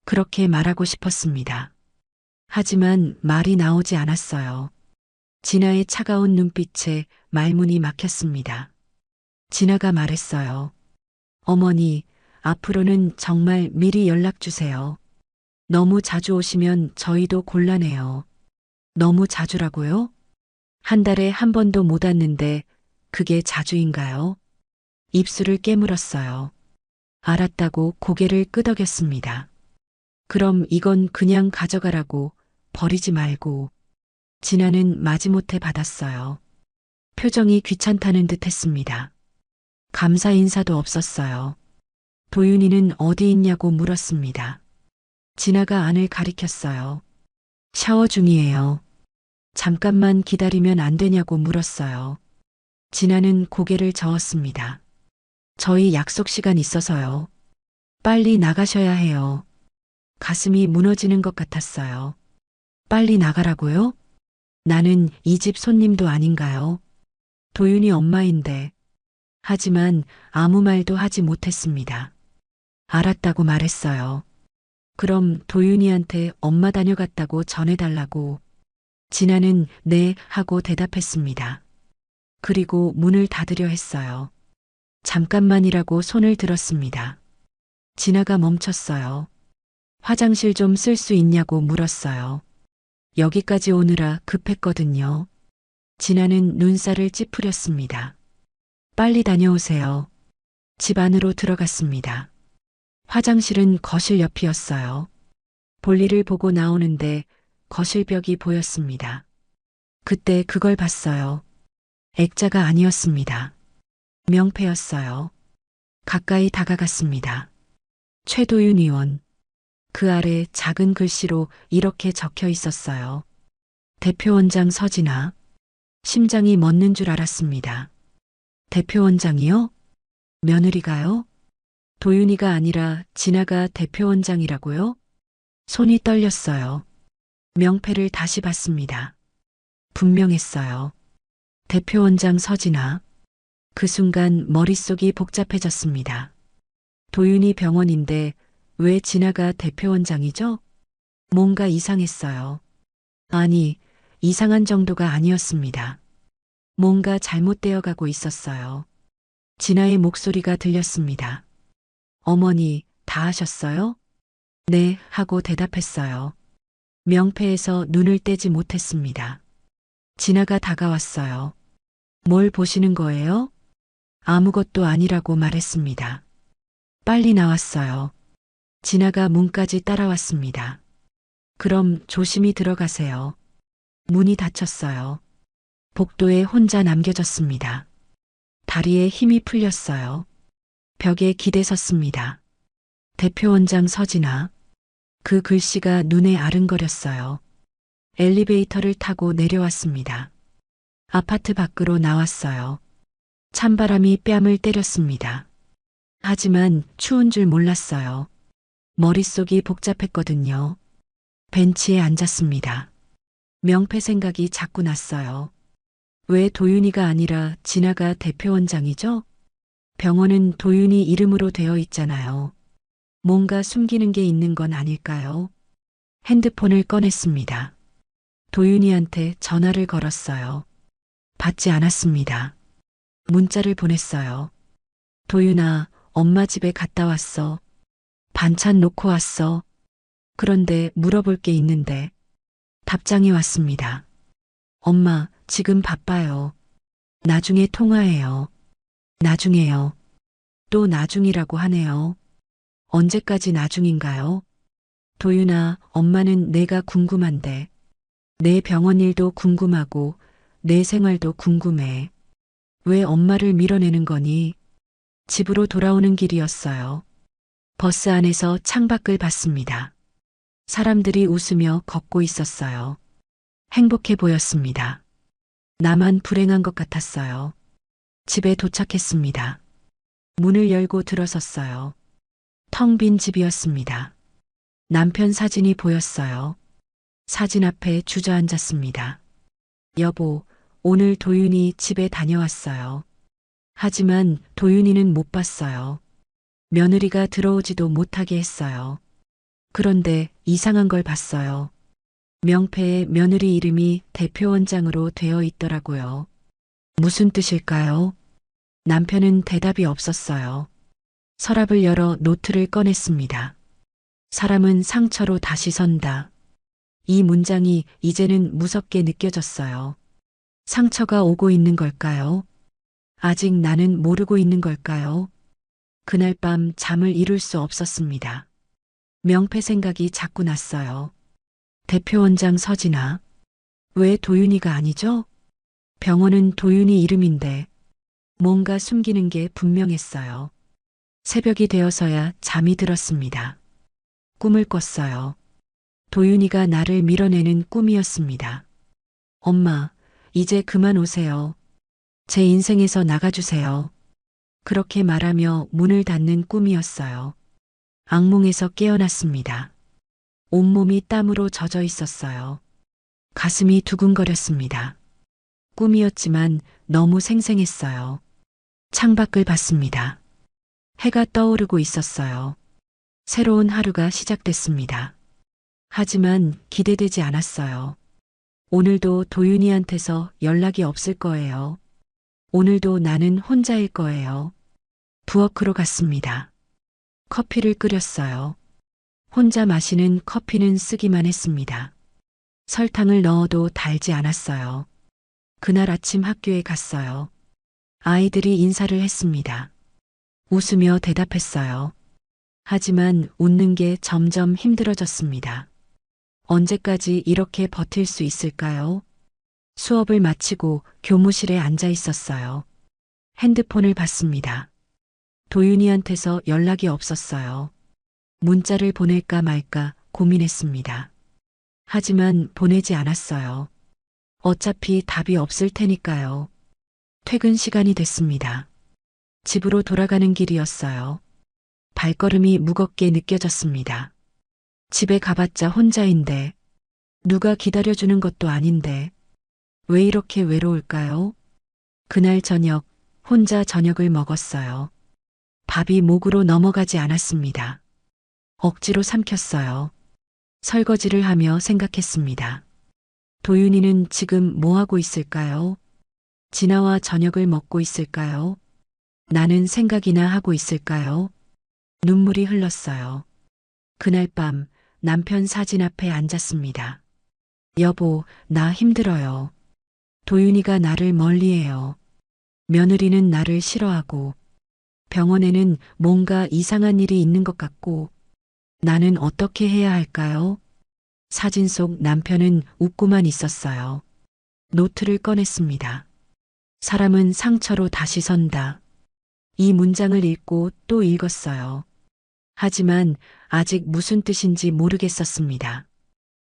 그렇게 말하고 싶었습니다. 하지만 말이 나오지 않았어요. 진아의 차가운 눈빛에 말문이 막혔습니다. 진아가 말했어요. 어머니, 앞으로는 정말 미리 연락 주세요. 너무 자주 오시면 저희도 곤란해요. 너무 자주라고요? 한 달에 한 번도 못 왔는데 그게 자주인가요? 입술을 깨물었어요. 알았다고 고개를 끄덕였습니다. 그럼 이건 그냥 가져가라고, 버리지 말고. 진아는 마지못해 받았어요. 표정이 귀찮다는 듯 했습니다. 감사 인사도 없었어요. 도윤이는 어디 있냐고 물었습니다. 진아가 안을 가리켰어요. 샤워 중이에요. 잠깐만 기다리면 안 되냐고 물었어요. 진아는 고개를 저었습니다. 저희 약속 시간 있어서요. 빨리 나가셔야 해요. 가슴이 무너지는 것 같았어요. 빨리 나가라고요? 나는 이 집 손님도 아닌가요? 도윤이 엄마인데. 하지만 아무 말도 하지 못했습니다. 알았다고 말했어요. 그럼 도윤이한테 엄마 다녀갔다고 전해달라고. 진아는 네 하고 대답했습니다. 그리고 문을 닫으려 했어요. 잠깐만이라고 손을 들었습니다. 진아가 멈췄어요. 화장실 좀 쓸 수 있냐고 물었어요. 여기까지 오느라 급했거든요. 진아는 눈살을 찌푸렸습니다. 빨리 다녀오세요. 집 안으로 들어갔습니다. 화장실은 거실 옆이었어요. 볼일을 보고 나오는데 거실 벽이 보였습니다. 그때 그걸 봤어요. 액자가 아니었습니다. 명패였어요. 가까이 다가갔습니다. 최도윤 의원. 그 아래 작은 글씨로 이렇게 적혀 있었어요. 대표원장 서진아. 심장이 멎는 줄 알았습니다. 대표원장이요? 며느리가요? 도윤이가 아니라 진아가 대표원장이라고요? 손이 떨렸어요. 명패를 다시 봤습니다. 분명했어요. 대표원장 서진아. 그 순간 머릿속이 복잡해졌습니다. 도윤이 병원인데 왜 진아가 대표원장이죠? 뭔가 이상했어요. 아니, 이상한 정도가 아니었습니다. 뭔가 잘못되어 가고 있었어요. 진아의 목소리가 들렸습니다. 어머니, 다 하셨어요? 네, 하고 대답했어요. 명패에서 눈을 떼지 못했습니다. 진아가 다가왔어요. 뭘 보시는 거예요? 아무것도 아니라고 말했습니다. 빨리 나왔어요. 진아가 문까지 따라왔습니다. 그럼 조심히 들어가세요. 문이 닫혔어요. 복도에 혼자 남겨졌습니다. 다리에 힘이 풀렸어요. 벽에 기대 섰습니다. 대표원장 서진아. 그 글씨가 눈에 아른거렸어요. 엘리베이터를 타고 내려왔습니다. 아파트 밖으로 나왔어요. 찬바람이 뺨을 때렸습니다. 하지만 추운 줄 몰랐어요. 머릿속이 복잡했거든요. 벤치에 앉았습니다. 명패 생각이 자꾸 났어요. 왜 도윤이가 아니라 진아가 대표원장이죠? 병원은 도윤이 이름으로 되어 있잖아요. 뭔가 숨기는 게 있는 건 아닐까요? 핸드폰을 꺼냈습니다. 도윤이한테 전화를 걸었어요. 받지 않았습니다. 문자를 보냈어요. 도윤아, 엄마 집에 갔다 왔어. 반찬 놓고 왔어. 그런데 물어볼 게 있는데 답장이 왔습니다. 엄마, 지금 바빠요. 나중에 통화해요. 나중에요. 또 나중이라고 하네요. 언제까지 나중인가요? 도윤아, 엄마는 내가 궁금한데. 내 병원 일도 궁금하고 내 생활도 궁금해. 왜 엄마를 밀어내는 거니? 집으로 돌아오는 길이었어요. 버스 안에서 창밖을 봤습니다. 사람들이 웃으며 걷고 있었어요. 행복해 보였습니다. 나만 불행한 것 같았어요. 집에 도착했습니다. 문을 열고 들어섰어요. 텅 빈 집이었습니다. 남편 사진이 보였어요. 사진 앞에 주저앉았습니다. 여보, 오늘 도윤이 집에 다녀왔어요. 하지만 도윤이는 못 봤어요. 며느리가 들어오지도 못하게 했어요. 그런데 이상한 걸 봤어요. 명패에 며느리 이름이 대표원장으로 되어 있더라고요. 무슨 뜻일까요? 남편은 대답이 없었어요. 서랍을 열어 노트를 꺼냈습니다. 사람은 상처로 다시 선다. 이 문장이 이제는 무섭게 느껴졌어요. 상처가 오고 있는 걸까요? 아직 나는 모르고 있는 걸까요? 그날 밤 잠을 이룰 수 없었습니다. 명패 생각이 자꾸 났어요. 대표원장 서진아. 왜 도윤이가 아니죠? 병원은 도윤이 이름인데 뭔가 숨기는 게 분명했어요. 새벽이 되어서야 잠이 들었습니다. 꿈을 꿨어요. 도윤이가 나를 밀어내는 꿈이었습니다. 엄마, 이제 그만 오세요. 제 인생에서 나가주세요. 그렇게 말하며 문을 닫는 꿈이었어요. 악몽에서 깨어났습니다. 온몸이 땀으로 젖어 있었어요. 가슴이 두근거렸습니다. 꿈이었지만 너무 생생했어요. 창밖을 봤습니다. 해가 떠오르고 있었어요. 새로운 하루가 시작됐습니다. 하지만 기대되지 않았어요. 오늘도 도윤이한테서 연락이 없을 거예요. 오늘도 나는 혼자일 거예요. 부엌으로 갔습니다. 커피를 끓였어요. 혼자 마시는 커피는 쓰기만 했습니다. 설탕을 넣어도 달지 않았어요. 그날 아침 학교에 갔어요. 아이들이 인사를 했습니다. 웃으며 대답했어요. 하지만 웃는 게 점점 힘들어졌습니다. 언제까지 이렇게 버틸 수 있을까요? 수업을 마치고 교무실에 앉아 있었어요. 핸드폰을 봤습니다. 도윤이한테서 연락이 없었어요. 문자를 보낼까 말까 고민했습니다. 하지만 보내지 않았어요. 어차피 답이 없을 테니까요. 퇴근 시간이 됐습니다. 집으로 돌아가는 길이었어요. 발걸음이 무겁게 느껴졌습니다. 집에 가봤자 혼자인데, 누가 기다려주는 것도 아닌데, 왜 이렇게 외로울까요? 그날 저녁, 혼자 저녁을 먹었어요. 밥이 목으로 넘어가지 않았습니다. 억지로 삼켰어요. 설거지를 하며 생각했습니다. 도윤이는 지금 뭐 하고 있을까요? 진아와 저녁을 먹고 있을까요? 나는 생각이나 하고 있을까요? 눈물이 흘렀어요. 그날 밤 남편 사진 앞에 앉았습니다. 여보, 나 힘들어요. 도윤이가 나를 멀리해요. 며느리는 나를 싫어하고, 병원에는 뭔가 이상한 일이 있는 것 같고, 나는 어떻게 해야 할까요? 사진 속 남편은 웃고만 있었어요. 노트를 꺼냈습니다. 사람은 상처로 다시 선다. 이 문장을 읽고 또 읽었어요. 하지만 아직 무슨 뜻인지 모르겠었습니다.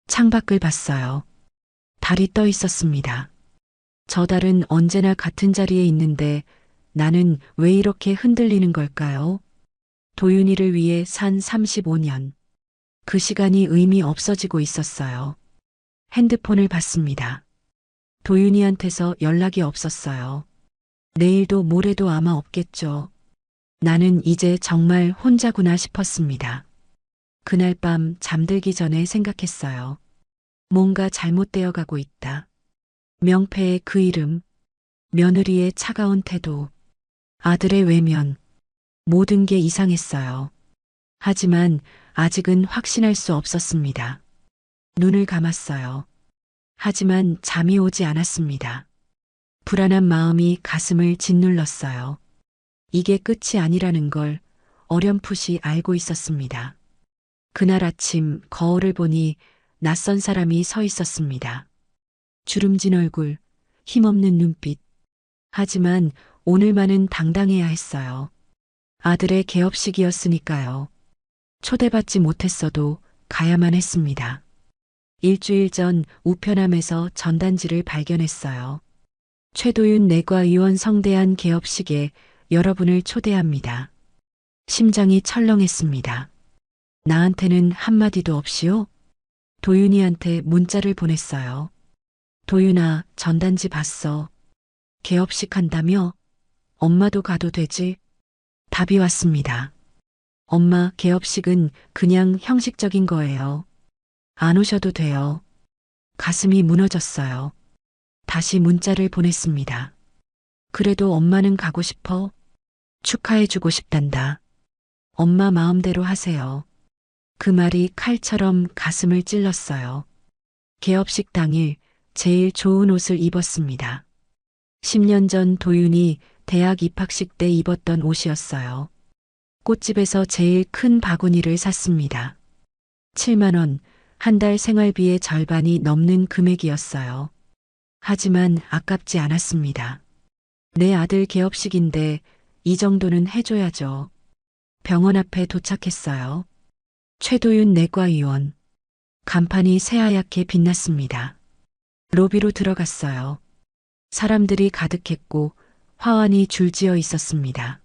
창밖을 봤어요. 달이 떠 있었습니다. 저 달은 언제나 같은 자리에 있는데 나는 왜 이렇게 흔들리는 걸까요? 도윤이를 위해 산 35년. 그 시간이 의미 없어지고 있었어요. 핸드폰을 봤습니다. 도윤이한테서 연락이 없었어요. 내일도 모레도 아마 없겠죠. 나는 이제 정말 혼자구나 싶었습니다. 그날 밤 잠들기 전에 생각했어요. 뭔가 잘못되어 가고 있다. 명패의 그 이름, 며느리의 차가운 태도, 아들의 외면, 모든 게 이상했어요. 하지만 아직은 확신할 수 없었습니다. 눈을 감았어요. 하지만 잠이 오지 않았습니다. 불안한 마음이 가슴을 짓눌렀어요. 이게 끝이 아니라는 걸 어렴풋이 알고 있었습니다. 그날 아침 거울을 보니 낯선 사람이 서 있었습니다. 주름진 얼굴, 힘없는 눈빛. 하지만 오늘만은 당당해야 했어요. 아들의 개업식이었으니까요. 초대받지 못했어도 가야만 했습니다. 일주일 전 우편함에서 전단지를 발견했어요. 최도윤 내과의원 성대한 개업식에 여러분을 초대합니다. 심장이 철렁했습니다. 나한테는 한마디도 없이요? 도윤이한테 문자를 보냈어요. 도윤아, 전단지 봤어. 개업식 한다며? 엄마도 가도 되지? 답이 왔습니다. 엄마, 개업식은 그냥 형식적인 거예요. 안 오셔도 돼요. 가슴이 무너졌어요. 다시 문자를 보냈습니다. 그래도 엄마는 가고 싶어? 축하해주고 싶단다. 엄마 마음대로 하세요. 그 말이 칼처럼 가슴을 찔렀어요. 개업식 당일 제일 좋은 옷을 입었습니다. 10년 전 도윤이 대학 입학식 때 입었던 옷이었어요. 꽃집에서 제일 큰 바구니를 샀습니다. 7만 원, 한 달 생활비의 절반이 넘는 금액이었어요. 하지만 아깝지 않았습니다. 내 아들 개업식인데 이 정도는 해줘야죠. 병원 앞에 도착했어요. 최도윤 내과의원. 간판이 새하얗게 빛났습니다. 로비로 들어갔어요. 사람들이 가득했고 화환이 줄지어 있었습니다.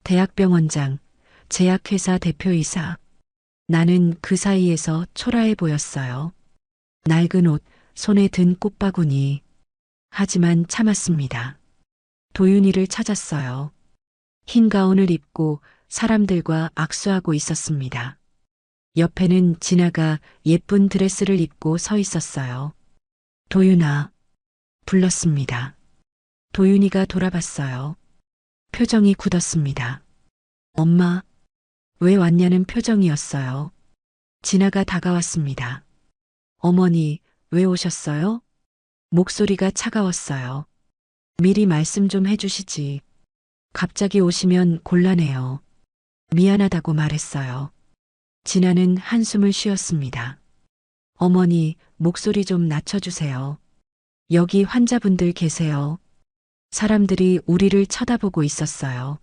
대학병원장, 제약회사 대표이사. 나는 그 사이에서 초라해 보였어요. 낡은 옷, 손에 든 꽃바구니. 하지만 참았습니다. 도윤이를 찾았어요. 흰 가운을 입고 사람들과 악수하고 있었습니다. 옆에는 진아가 예쁜 드레스를 입고 서 있었어요. 도윤아, 불렀습니다. 도윤이가 돌아봤어요. 표정이 굳었습니다. 엄마, 왜 왔냐는 표정이었어요. 진아가 다가왔습니다. 어머니, 왜 오셨어요? 목소리가 차가웠어요. 미리 말씀 좀 해주시지. 갑자기 오시면 곤란해요. 미안하다고 말했어요. 진아는 한숨을 쉬었습니다. 어머니, 목소리 좀 낮춰주세요. 여기 환자분들 계세요. 사람들이 우리를 쳐다보고 있었어요.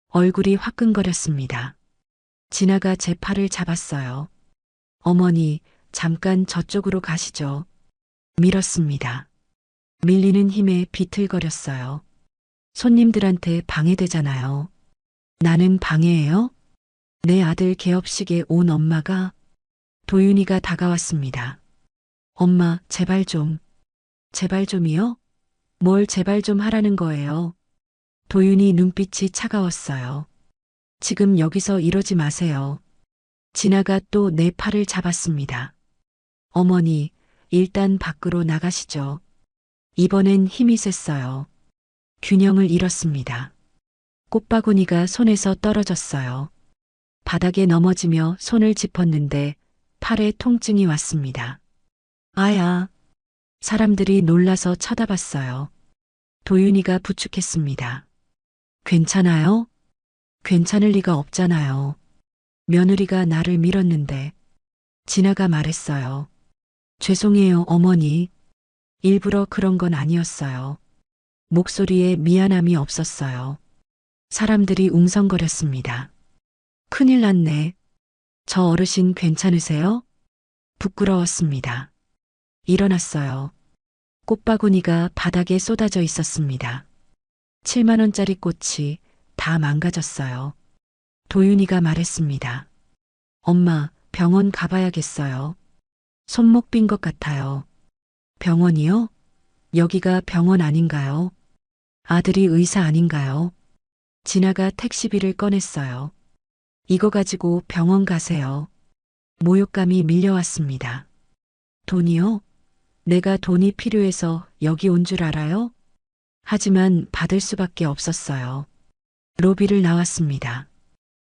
얼굴이 화끈거렸습니다. 진아가 제 팔을 잡았어요. 어머니, 잠깐 저쪽으로 가시죠. 밀었습니다. 밀리는 힘에 비틀거렸어요. 손님들한테 방해되잖아요. 나는 방해해요? 내 아들 개업식에 온 엄마가. 도윤이가 다가왔습니다. 엄마, 제발 좀. 제발 좀이요? 뭘 제발 좀 하라는 거예요? 도윤이 눈빛이 차가웠어요. 지금 여기서 이러지 마세요. 진아가 또 내 팔을 잡았습니다. 어머니, 일단 밖으로 나가시죠. 이번엔 힘이 셌어요. 균형을 잃었습니다. 꽃바구니가 손에서 떨어졌어요. 바닥에 넘어지며 손을 짚었는데 팔에 통증이 왔습니다. 아야. 사람들이 놀라서 쳐다봤어요. 도윤이가 부축했습니다. 괜찮아요? 괜찮을 리가 없잖아요. 며느리가 나를 밀었는데. 진아가 말했어요. 죄송해요, 어머니. 일부러 그런 건 아니었어요. 목소리에 미안함이 없었어요. 사람들이 웅성거렸습니다. 큰일 났네. 저 어르신 괜찮으세요? 부끄러웠습니다. 일어났어요. 꽃바구니가 바닥에 쏟아져 있었습니다. 7만 원짜리 꽃이 다 망가졌어요. 도윤이가 말했습니다. 엄마, 병원 가봐야겠어요. 손목 빈 것 같아요. 병원이요? 여기가 병원 아닌가요? 아들이 의사 아닌가요? 진아가 택시비를 꺼냈어요. 이거 가지고 병원 가세요. 모욕감이 밀려왔습니다. 돈이요? 내가 돈이 필요해서 여기 온 줄 알아요? 하지만 받을 수밖에 없었어요. 로비를 나왔습니다.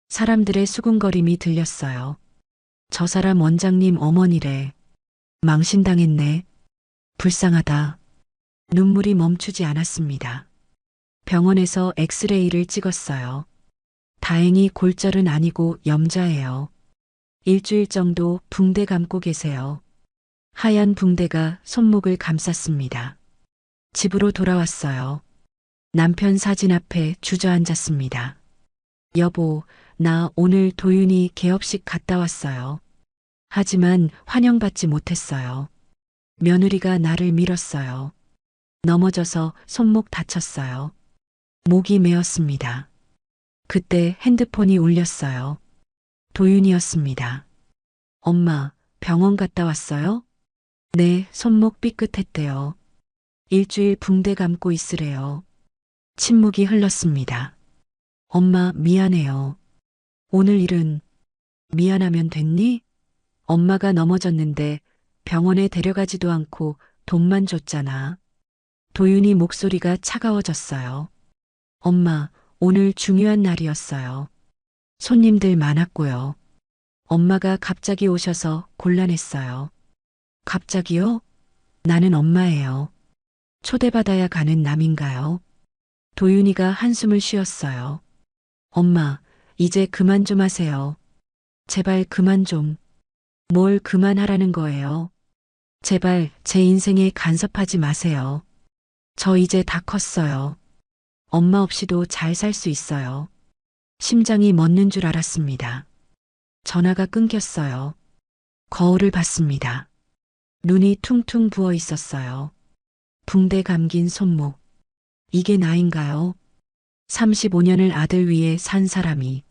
사람들의 수군거림이 들렸어요. 저 사람 원장님 어머니래. 망신당했네. 불쌍하다. 눈물이 멈추지 않았습니다. 병원에서 엑스레이를 찍었어요. 다행히 골절은 아니고 염좌예요. 일주일 정도 붕대 감고 계세요. 하얀 붕대가 손목을 감쌌습니다. 집으로 돌아왔어요. 남편 사진 앞에 주저앉았습니다. 여보, 나 오늘 도윤이 개업식 갔다 왔어요. 하지만 환영받지 못했어요. 며느리가 나를 밀었어요. 넘어져서 손목 다쳤어요. 목이 메었습니다. 그때 핸드폰이 울렸어요. 도윤이었습니다. 엄마, 병원 갔다 왔어요? 네, 손목 삐끗했대요. 일주일 붕대 감고 있으래요. 침묵이 흘렀습니다. 엄마, 미안해요. 오늘 일은 미안하면 됐니? 엄마가 넘어졌는데 병원에 데려가지도 않고 돈만 줬잖아. 도윤이 목소리가 차가워졌어요. 엄마, 오늘 중요한 날이었어요. 손님들 많았고요. 엄마가 갑자기 오셔서 곤란했어요. 갑자기요? 나는 엄마예요. 초대받아야 가는 남인가요? 도윤이가 한숨을 쉬었어요. 엄마, 이제 그만 좀 하세요. 제발 그만 좀. 뭘 그만하라는 거예요? 제발 제 인생에 간섭하지 마세요. 저 이제 다 컸어요. 엄마 없이도 잘 살 수 있어요. 심장이 멎는 줄 알았습니다. 전화가 끊겼어요. 거울을 봤습니다. 눈이 퉁퉁 부어 있었어요. 붕대 감긴 손목. 이게 나인가요? 35년을 아들 위해 산 사람이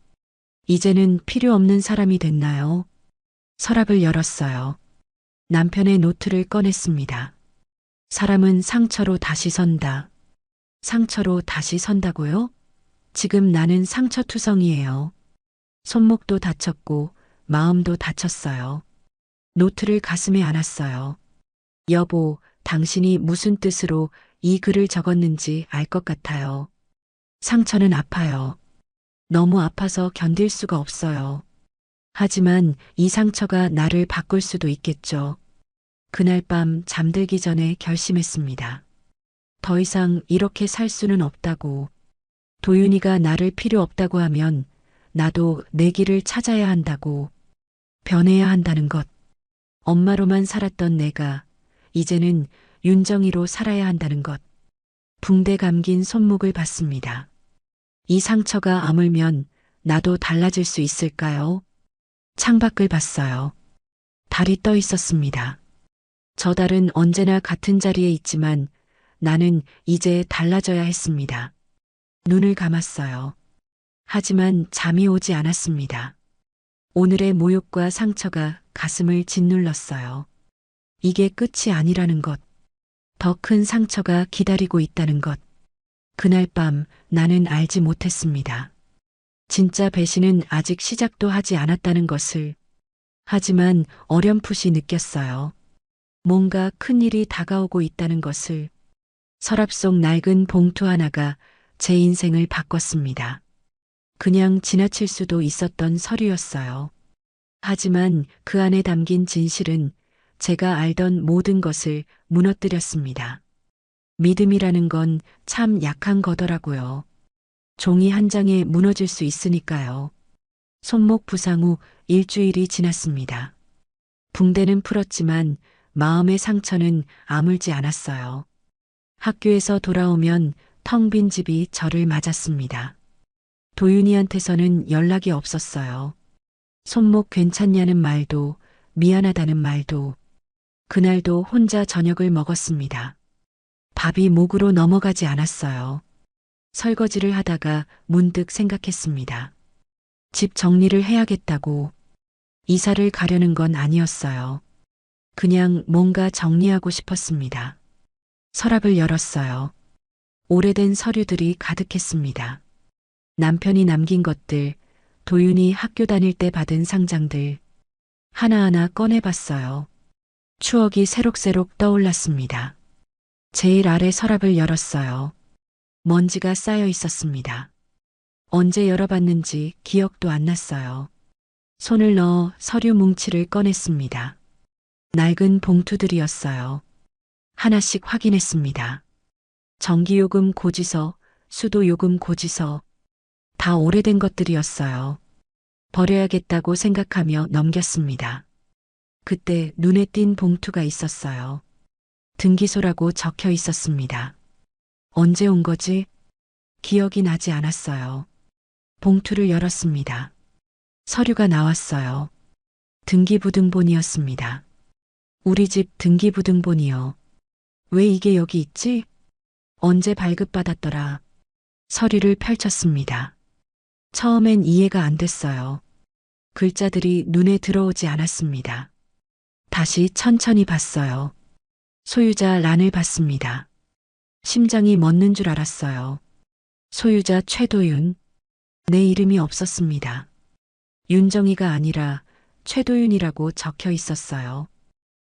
이제는 필요 없는 사람이 됐나요? 서랍을 열었어요. 남편의 노트를 꺼냈습니다. 사람은 상처로 다시 선다. 상처로 다시 선다고요? 지금 나는 상처투성이에요. 손목도 다쳤고 마음도 다쳤어요. 노트를 가슴에 안았어요. 여보, 당신이 무슨 뜻으로 이 글을 적었는지 알 것 같아요. 상처는 아파요. 너무 아파서 견딜 수가 없어요. 하지만 이 상처가 나를 바꿀 수도 있겠죠. 그날 밤 잠들기 전에 결심했습니다. 더 이상 이렇게 살 수는 없다고. 도윤이가 나를 필요 없다고 하면 나도 내 길을 찾아야 한다고. 변해야 한다는 것. 엄마로만 살았던 내가 이제는 윤정이로 살아야 한다는 것. 붕대 감긴 손목을 봤습니다. 이 상처가 아물면 나도 달라질 수 있을까요? 창밖을 봤어요. 달이 떠 있었습니다. 저 달은 언제나 같은 자리에 있지만 나는 이제 달라져야 했습니다. 눈을 감았어요. 하지만 잠이 오지 않았습니다. 오늘의 모욕과 상처가 가슴을 짓눌렀어요. 이게 끝이 아니라는 것. 더 큰 상처가 기다리고 있다는 것. 그날 밤 나는 알지 못했습니다. 진짜 배신은 아직 시작도 하지 않았다는 것을. 하지만 어렴풋이 느꼈어요. 뭔가 큰일이 다가오고 있다는 것을. 서랍 속 낡은 봉투 하나가 제 인생을 바꿨습니다. 그냥 지나칠 수도 있었던 서류였어요. 하지만 그 안에 담긴 진실은 제가 알던 모든 것을 무너뜨렸습니다. 믿음이라는 건 참 약한 거더라고요. 종이 한 장에 무너질 수 있으니까요. 손목 부상 후 일주일이 지났습니다. 붕대는 풀었지만 마음의 상처는 아물지 않았어요. 학교에서 돌아오면 텅 빈 집이 저를 맞았습니다. 도윤이한테서는 연락이 없었어요. 손목 괜찮냐는 말도, 미안하다는 말도. 그날도 혼자 저녁을 먹었습니다. 밥이 목으로 넘어가지 않았어요. 설거지를 하다가 문득 생각했습니다. 집 정리를 해야겠다고. 이사를 가려는 건 아니었어요. 그냥 뭔가 정리하고 싶었습니다. 서랍을 열었어요. 오래된 서류들이 가득했습니다. 남편이 남긴 것들, 도윤이 학교 다닐 때 받은 상장들. 하나하나 꺼내봤어요. 추억이 새록새록 떠올랐습니다. 제일 아래 서랍을 열었어요. 먼지가 쌓여 있었습니다. 언제 열어봤는지 기억도 안 났어요. 손을 넣어 서류 뭉치를 꺼냈습니다. 낡은 봉투들이었어요. 하나씩 확인했습니다. 전기요금 고지서, 수도요금 고지서, 다 오래된 것들이었어요. 버려야겠다고 생각하며 넘겼습니다. 그때 눈에 띈 봉투가 있었어요. 등기소라고 적혀 있었습니다. 언제 온 거지? 기억이 나지 않았어요. 봉투를 열었습니다. 서류가 나왔어요. 등기부등본이었습니다. 우리 집 등기부등본이요. 왜 이게 여기 있지? 언제 발급받았더라? 서류를 펼쳤습니다. 처음엔 이해가 안 됐어요. 글자들이 눈에 들어오지 않았습니다. 다시 천천히 봤어요. 소유자 란을 봤습니다. 심장이 멎는 줄 알았어요. 소유자 최도윤. 내 이름이 없었습니다. 윤정이가 아니라 최도윤이라고 적혀 있었어요.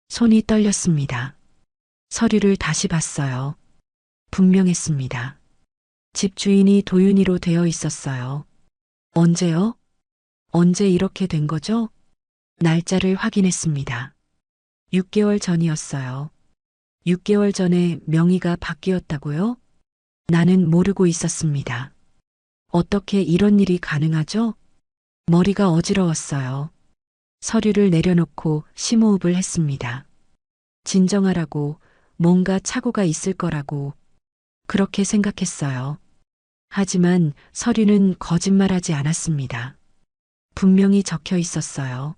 손이 떨렸습니다. 서류를 다시 봤어요. 분명했습니다. 집 주인이 도윤이로 되어 있었어요. 언제요? 언제 이렇게 된 거죠? 날짜를 확인했습니다. 6개월 전이었어요. 6개월 전에 명의가 바뀌었다고요? 나는 모르고 있었습니다. 어떻게 이런 일이 가능하죠? 머리가 어지러웠어요. 서류를 내려놓고 심호흡을 했습니다. 진정하라고, 뭔가 착오가 있을 거라고 그렇게 생각했어요. 하지만 서류는 거짓말하지 않았습니다. 분명히 적혀 있었어요.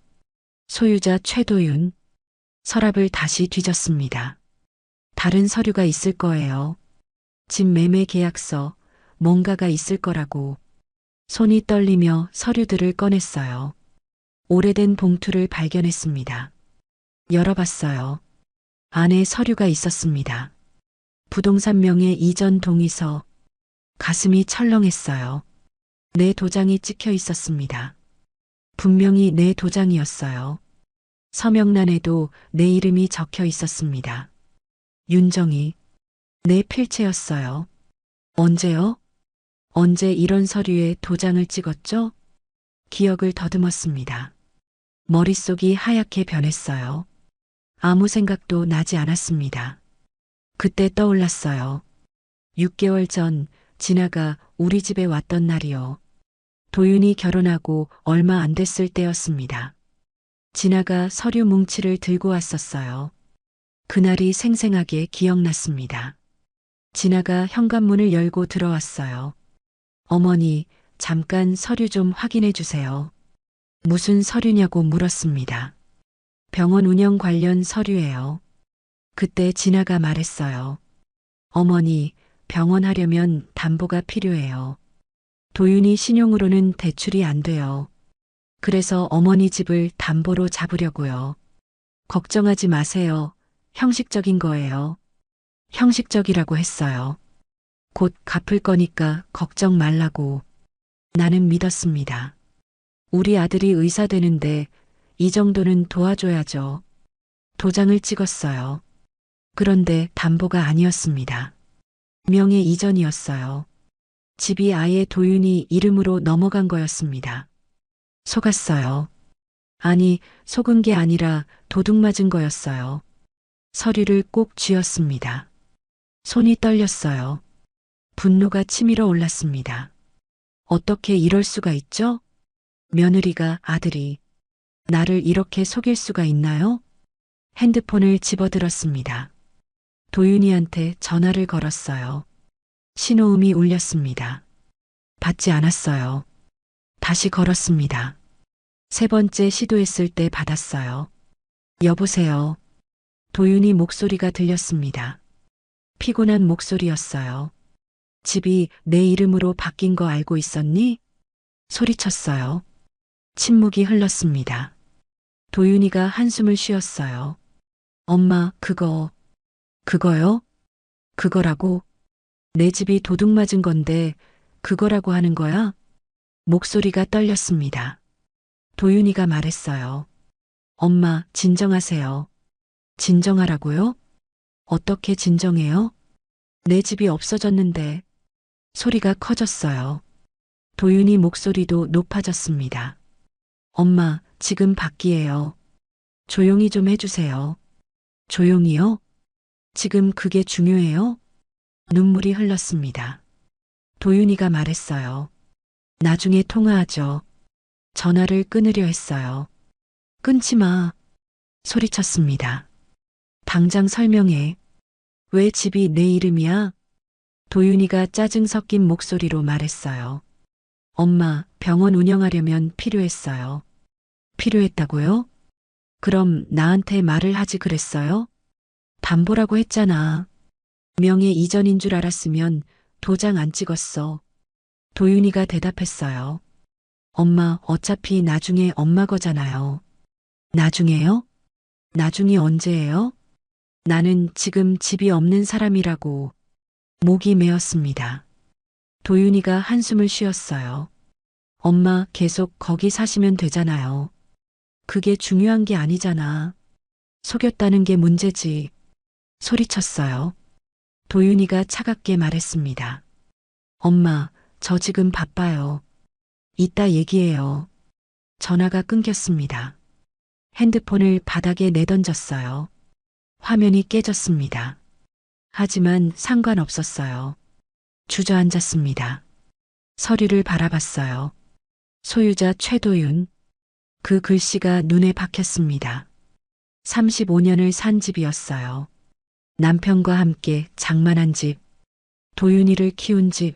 소유자 최도윤. 서랍을 다시 뒤졌습니다. 다른 서류가 있을 거예요. 집 매매 계약서, 뭔가가 있을 거라고. 손이 떨리며 서류들을 꺼냈어요. 오래된 봉투를 발견했습니다. 열어봤어요. 안에 서류가 있었습니다. 부동산 명의 이전 동의서. 가슴이 철렁했어요. 내 도장이 찍혀 있었습니다. 분명히 내 도장이었어요. 서명란에도 내 이름이 적혀 있었습니다. 윤정이. 내 필체였어요. 언제요? 언제 이런 서류에 도장을 찍었죠? 기억을 더듬었습니다. 머릿속이 하얗게 변했어요. 아무 생각도 나지 않았습니다. 그때 떠올랐어요. 6개월 전 진아가 우리 집에 왔던 날이요. 도윤이 결혼하고 얼마 안 됐을 때였습니다. 진아가 서류 뭉치를 들고 왔었어요. 그날이 생생하게 기억났습니다. 진아가 현관문을 열고 들어왔어요. 어머니, 잠깐 서류 좀 확인해 주세요. 무슨 서류냐고 물었습니다. 병원 운영 관련 서류예요. 그때 진아가 말했어요. 어머니, 병원 하려면 담보가 필요해요. 도윤이 신용으로는 대출이 안 돼요. 그래서 어머니 집을 담보로 잡으려고요. 걱정하지 마세요. 형식적인 거예요. 형식적이라고 했어요. 곧 갚을 거니까 걱정 말라고. 나는 믿었습니다. 우리 아들이 의사 되는데 이 정도는 도와줘야죠. 도장을 찍었어요. 그런데 담보가 아니었습니다. 명예 이전이었어요. 집이 아예 도윤이 이름으로 넘어간 거였습니다. 속았어요. 아니, 속은 게 아니라 도둑 맞은 거였어요. 서류를 꼭 쥐었습니다. 손이 떨렸어요. 분노가 치밀어 올랐습니다. 어떻게 이럴 수가 있죠? 며느리가, 아들이 나를 이렇게 속일 수가 있나요? 핸드폰을 집어들었습니다. 도윤이한테 전화를 걸었어요. 신호음이 울렸습니다. 받지 않았어요. 다시 걸었습니다. 세 번째 시도했을 때 받았어요. 여보세요. 도윤이 목소리가 들렸습니다. 피곤한 목소리였어요. 집이 내 이름으로 바뀐 거 알고 있었니? 소리쳤어요. 침묵이 흘렀습니다. 도윤이가 한숨을 쉬었어요. 엄마, 그거요? 그거라고? 내 집이 도둑 맞은 건데 그거라고 하는 거야? 목소리가 떨렸습니다. 도윤이가 말했어요. 엄마, 진정하세요. 진정하라고요? 어떻게 진정해요? 내 집이 없어졌는데 소리가 커졌어요. 도윤이 목소리도 높아졌습니다. 엄마, 지금 밖이에요. 조용히 좀 해주세요. 조용히요? 지금 그게 중요해요? 눈물이 흘렀습니다. 도윤이가 말했어요. 나중에 통화하죠. 전화를 끊으려 했어요. 끊지 마. 소리쳤습니다. 당장 설명해. 왜 집이 내 이름이야? 도윤이가 짜증 섞인 목소리로 말했어요. 엄마, 병원 운영하려면 필요했어요. 필요했다고요? 그럼 나한테 말을 하지 그랬어요? 담보라고 했잖아. 명예 이전인 줄 알았으면 도장 안 찍었어. 도윤이가 대답했어요. 엄마, 어차피 나중에 엄마 거잖아요. 나중에요? 나중이 언제예요? 나는 지금 집이 없는 사람이라고. 목이 메었습니다. 도윤이가 한숨을 쉬었어요. 엄마, 계속 거기 사시면 되잖아요. 그게 중요한 게 아니잖아. 속였다는 게 문제지. 소리쳤어요. 도윤이가 차갑게 말했습니다. 엄마, 저 지금 바빠요. 이따 얘기해요. 전화가 끊겼습니다. 핸드폰을 바닥에 내던졌어요. 화면이 깨졌습니다. 하지만 상관없었어요. 주저앉았습니다. 서류를 바라봤어요. 소유자 최도윤. 그 글씨가 눈에 박혔습니다. 35년을 산 집이었어요. 남편과 함께 장만한 집, 도윤이를 키운 집,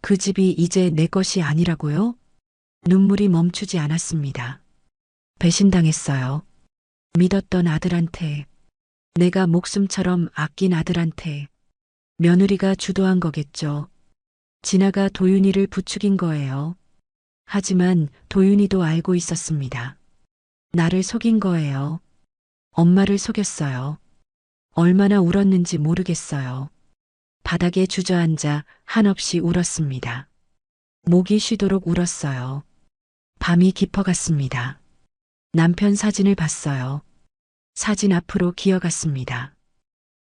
그 집이 이제 내 것이 아니라고요? 눈물이 멈추지 않았습니다. 배신당했어요. 믿었던 아들한테, 내가 목숨처럼 아낀 아들한테, 며느리가 주도한 거겠죠. 진아가 도윤이를 부추긴 거예요. 하지만 도윤이도 알고 있었습니다. 나를 속인 거예요. 엄마를 속였어요. 얼마나 울었는지 모르겠어요. 바닥에 주저앉아 한없이 울었습니다. 목이 쉬도록 울었어요. 밤이 깊어갔습니다. 남편 사진을 봤어요. 사진 앞으로 기어갔습니다.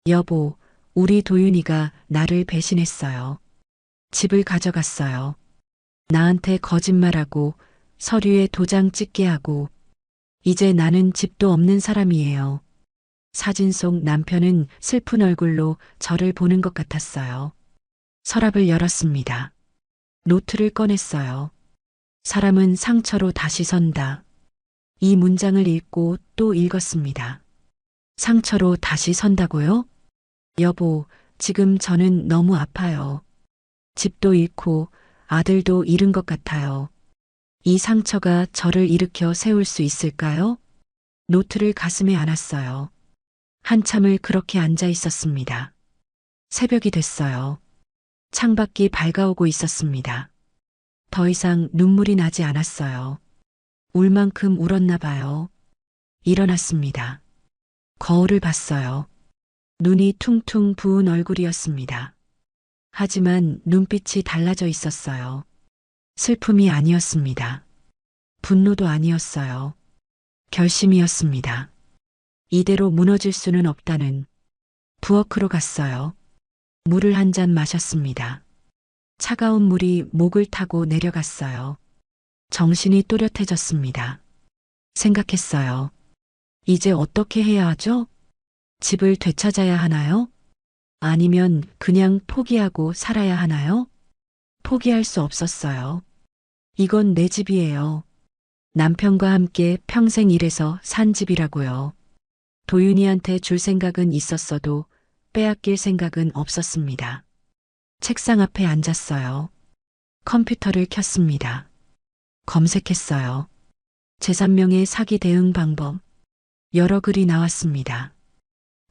여보, 우리 도윤이가 나를 배신했어요. 집을 가져갔어요. 나한테 거짓말하고 서류에 도장 찍게 하고 이제 나는 집도 없는 사람이에요. 사진 속 남편은 슬픈 얼굴로 저를 보는 것 같았어요. 서랍을 열었습니다. 노트를 꺼냈어요. 사람은 상처로 다시 선다. 이 문장을 읽고 또 읽었습니다. 상처로 다시 선다고요? 여보, 지금 저는 너무 아파요. 집도 잃고 아들도 잃은 것 같아요. 이 상처가 저를 일으켜 세울 수 있을까요? 노트를 가슴에 안았어요. 한참을 그렇게 앉아 있었습니다. 새벽이 됐어요. 창밖이 밝아오고 있었습니다. 더 이상 눈물이 나지 않았어요. 울 만큼 울었나 봐요. 일어났습니다. 거울을 봤어요. 눈이 퉁퉁 부은 얼굴이었습니다. 하지만 눈빛이 달라져 있었어요. 슬픔이 아니었습니다. 분노도 아니었어요. 결심이었습니다. 이대로 무너질 수는 없다는. 부엌으로 갔어요. 물을 한 잔 마셨습니다. 차가운 물이 목을 타고 내려갔어요. 정신이 또렷해졌습니다. 생각했어요. 이제 어떻게 해야 하죠? 집을 되찾아야 하나요? 아니면 그냥 포기하고 살아야 하나요? 포기할 수 없었어요. 이건 내 집이에요. 남편과 함께 평생 일해서 산 집이라고요. 도윤이한테 줄 생각은 있었어도 빼앗길 생각은 없었습니다. 책상 앞에 앉았어요. 컴퓨터를 켰습니다. 검색했어요. 제3명의 사기 대응 방법. 여러 글이 나왔습니다.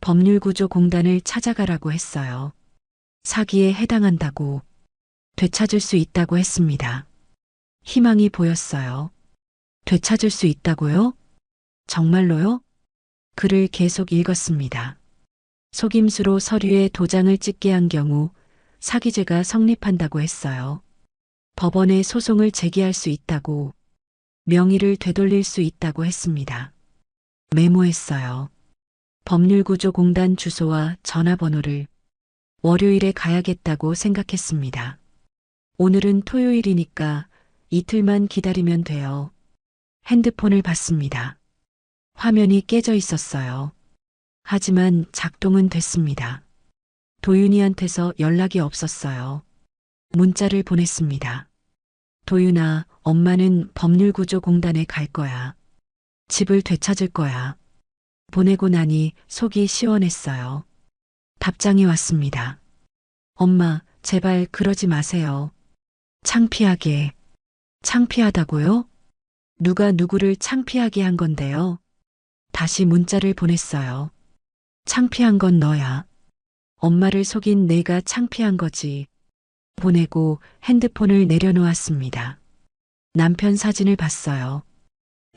법률구조공단을 찾아가라고 했어요. 사기에 해당한다고, 되찾을 수 있다고 했습니다. 희망이 보였어요. 되찾을 수 있다고요? 정말로요? 글을 계속 읽었습니다. 속임수로 서류에 도장을 찍게 한 경우 사기죄가 성립한다고 했어요. 법원에 소송을 제기할 수 있다고, 명의를 되돌릴 수 있다고 했습니다. 메모했어요. 법률구조공단 주소와 전화번호를. 월요일에 가야겠다고 생각했습니다. 오늘은 토요일이니까 이틀만 기다리면 돼요. 핸드폰을 봤습니다. 화면이 깨져 있었어요. 하지만 작동은 됐습니다. 도윤이한테서 연락이 없었어요. 문자를 보냈습니다. 도윤아, 엄마는 법률구조공단에 갈 거야. 집을 되찾을 거야. 보내고 나니 속이 시원했어요. 답장이 왔습니다. 엄마, 제발 그러지 마세요. 창피하게. 창피하다고요? 누가 누구를 창피하게 한 건데요? 다시 문자를 보냈어요. 창피한 건 너야. 엄마를 속인 내가 창피한 거지. 보내고 핸드폰을 내려놓았습니다. 남편 사진을 봤어요.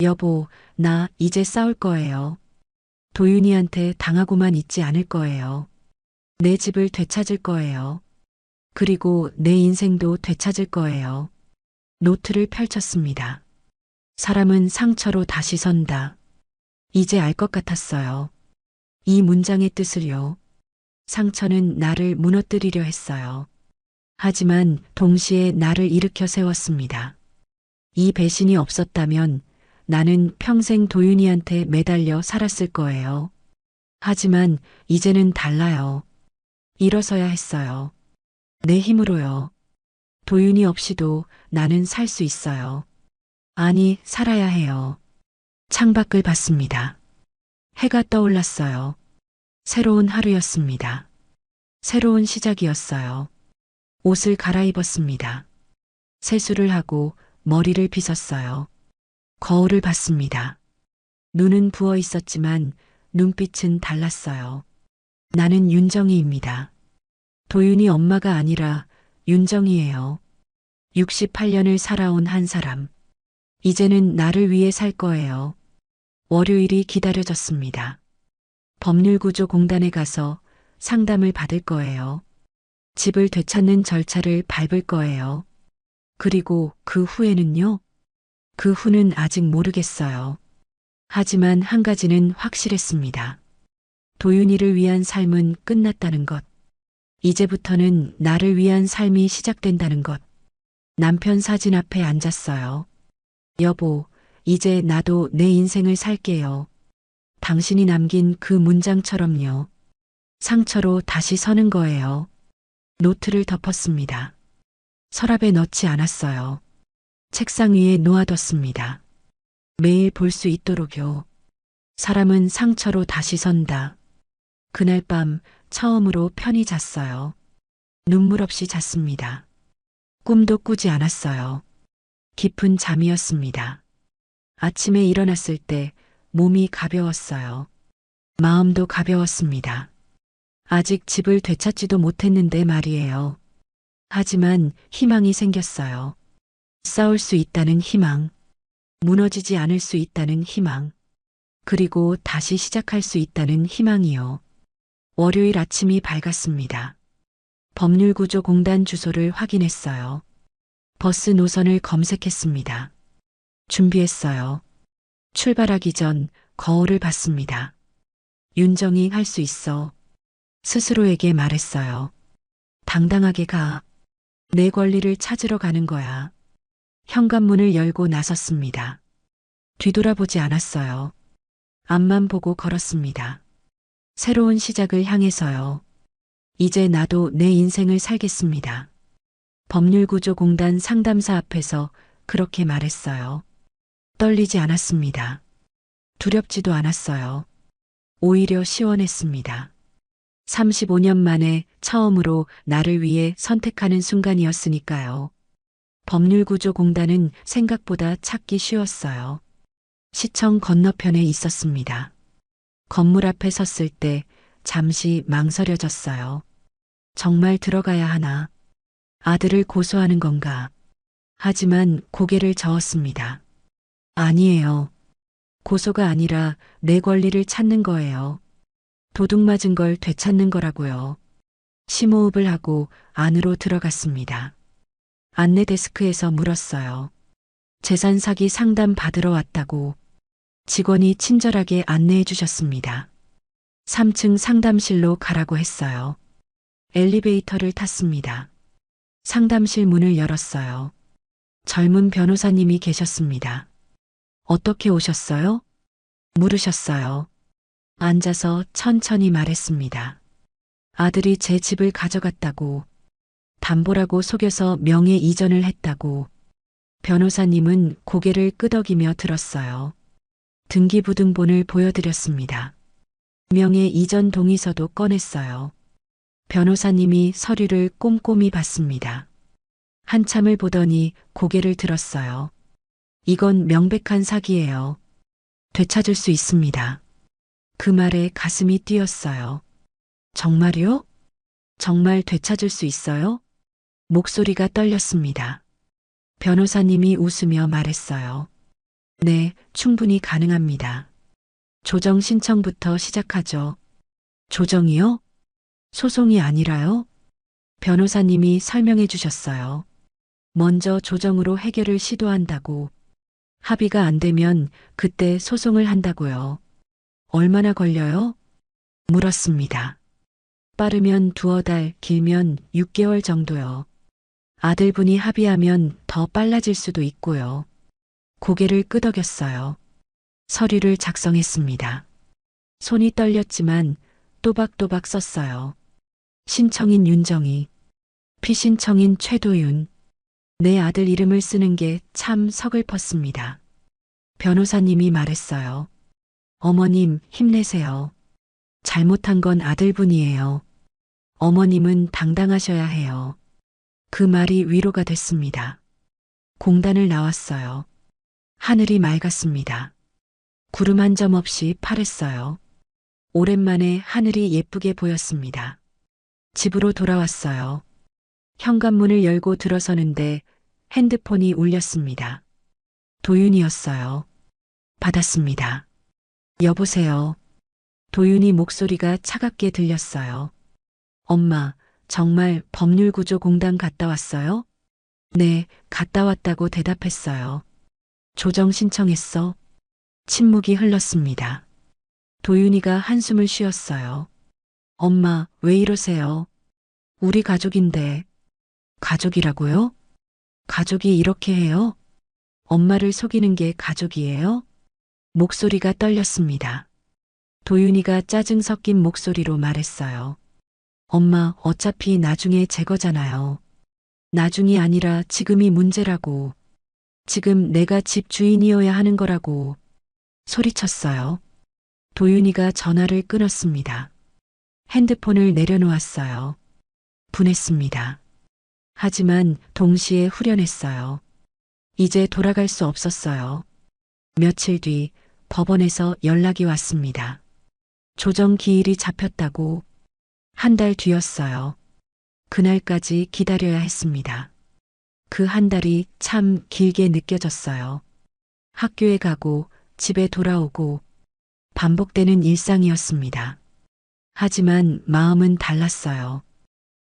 여보, 나 이제 싸울 거예요. 도윤이한테 당하고만 있지 않을 거예요. 내 집을 되찾을 거예요. 그리고 내 인생도 되찾을 거예요. 노트를 펼쳤습니다. 사람은 상처로 다시 선다. 이제 알 것 같았어요. 이 문장의 뜻을요. 상처는 나를 무너뜨리려 했어요. 하지만 동시에 나를 일으켜 세웠습니다. 이 배신이 없었다면 나는 평생 도윤이한테 매달려 살았을 거예요. 하지만 이제는 달라요. 일어서야 했어요. 내 힘으로요. 도윤이 없이도 나는 살 수 있어요. 아니, 살아야 해요. 창밖을 봤습니다. 해가 떠올랐어요. 새로운 하루였습니다. 새로운 시작이었어요. 옷을 갈아입었습니다. 세수를 하고 머리를 빗었어요. 거울을 봤습니다. 눈은 부어 있었지만 눈빛은 달랐어요. 나는 윤정이입니다. 도윤이 엄마가 아니라 윤정이에요. 68년을 살아온 한 사람. 이제는 나를 위해 살 거예요. 월요일이 기다려졌습니다. 법률구조공단에 가서 상담을 받을 거예요. 집을 되찾는 절차를 밟을 거예요. 그리고 그 후에는요? 그 후는 아직 모르겠어요. 하지만 한 가지는 확실했습니다. 도윤이를 위한 삶은 끝났다는 것. 이제부터는 나를 위한 삶이 시작된다는 것. 남편 사진 앞에 앉았어요. 여보, 이제 나도 내 인생을 살게요. 당신이 남긴 그 문장처럼요. 상처로 다시 서는 거예요. 노트를 덮었습니다. 서랍에 넣지 않았어요. 책상 위에 놓아뒀습니다. 매일 볼 수 있도록요. 사람은 상처로 다시 선다. 그날 밤 처음으로 편히 잤어요. 눈물 없이 잤습니다. 꿈도 꾸지 않았어요. 깊은 잠이었습니다. 아침에 일어났을 때 몸이 가벼웠어요. 마음도 가벼웠습니다. 아직 집을 되찾지도 못했는데 말이에요. 하지만 희망이 생겼어요. 싸울 수 있다는 희망, 무너지지 않을 수 있다는 희망, 그리고 다시 시작할 수 있다는 희망이요. 월요일 아침이 밝았습니다. 법률구조공단 주소를 확인했어요. 버스 노선을 검색했습니다. 준비했어요. 출발하기 전 거울을 봤습니다. 윤정이 할 수 있어. 스스로에게 말했어요. 당당하게 가. 내 권리를 찾으러 가는 거야. 현관문을 열고 나섰습니다. 뒤돌아보지 않았어요. 앞만 보고 걸었습니다. 새로운 시작을 향해서요. 이제 나도 내 인생을 살겠습니다. 법률구조공단 상담사 앞에서 그렇게 말했어요. 떨리지 않았습니다. 두렵지도 않았어요. 오히려 시원했습니다. 35년 만에 처음으로 나를 위해 선택하는 순간이었으니까요. 법률구조공단은 생각보다 찾기 쉬웠어요. 시청 건너편에 있었습니다. 건물 앞에 섰을 때 잠시 망설여졌어요. 정말 들어가야 하나? 아들을 고소하는 건가? 하지만 고개를 저었습니다. 아니에요. 고소가 아니라 내 권리를 찾는 거예요. 도둑 맞은 걸 되찾는 거라고요. 심호흡을 하고 안으로 들어갔습니다. 안내 데스크에서 물었어요. 재산 사기 상담 받으러 왔다고. 직원이 친절하게 안내해 주셨습니다. 3층 상담실로 가라고 했어요. 엘리베이터를 탔습니다. 상담실 문을 열었어요. 젊은 변호사님이 계셨습니다. 어떻게 오셨어요? 물으셨어요. 앉아서 천천히 말했습니다. 아들이 제 집을 가져갔다고, 담보라고 속여서 명예 이전을 했다고. 변호사님은 고개를 끄덕이며 들었어요. 등기부등본을 보여드렸습니다. 명예 이전 동의서도 꺼냈어요. 변호사님이 서류를 꼼꼼히 봤습니다. 한참을 보더니 고개를 들었어요. 이건 명백한 사기예요. 되찾을 수 있습니다. 그 말에 가슴이 뛰었어요. 정말요? 정말 되찾을 수 있어요? 목소리가 떨렸습니다. 변호사님이 웃으며 말했어요. 네, 충분히 가능합니다. 조정 신청부터 시작하죠. 조정이요? 소송이 아니라요? 변호사님이 설명해 주셨어요. 먼저 조정으로 해결을 시도한다고. 합의가 안 되면 그때 소송을 한다고요. 얼마나 걸려요? 물었습니다. 빠르면 2달, 길면 6개월 정도요. 아들분이 합의하면 더 빨라질 수도 있고요. 고개를 끄덕였어요. 서류를 작성했습니다. 손이 떨렸지만 또박또박 썼어요. 신청인 윤정희, 피신청인 최도윤. 내 아들 이름을 쓰는 게 참 서글펐습니다. 변호사님이 말했어요. 어머님, 힘내세요. 잘못한 건 아들분이에요. 어머님은 당당하셔야 해요. 그 말이 위로가 됐습니다. 공단을 나왔어요. 하늘이 맑았습니다. 구름 한 점 없이 파랬어요. 오랜만에 하늘이 예쁘게 보였습니다. 집으로 돌아왔어요. 현관문을 열고 들어서는데 핸드폰이 울렸습니다. 도윤이었어요. 받았습니다. 여보세요. 도윤이 목소리가 차갑게 들렸어요. 엄마, 정말 법률구조공단 갔다 왔어요? 네, 갔다 왔다고 대답했어요. 조정 신청했어? 침묵이 흘렀습니다. 도윤이가 한숨을 쉬었어요. 엄마, 왜 이러세요? 우리 가족인데. 가족이라고요? 가족이 이렇게 해요? 엄마를 속이는 게 가족이에요? 목소리가 떨렸습니다. 도윤이가 짜증 섞인 목소리로 말했어요. 엄마, 어차피 나중에 제 거잖아요. 나중이 아니라 지금이 문제라고. 지금 내가 집 주인이어야 하는 거라고. 소리쳤어요. 도윤이가 전화를 끊었습니다. 핸드폰을 내려놓았어요. 분했습니다. 하지만 동시에 후련했어요. 이제 돌아갈 수 없었어요. 며칠 뒤 법원에서 연락이 왔습니다. 조정 기일이 잡혔다고. 한 달 뒤였어요. 그날까지 기다려야 했습니다. 그 한 달이 참 길게 느껴졌어요. 학교에 가고 집에 돌아오고 반복되는 일상이었습니다. 하지만 마음은 달랐어요.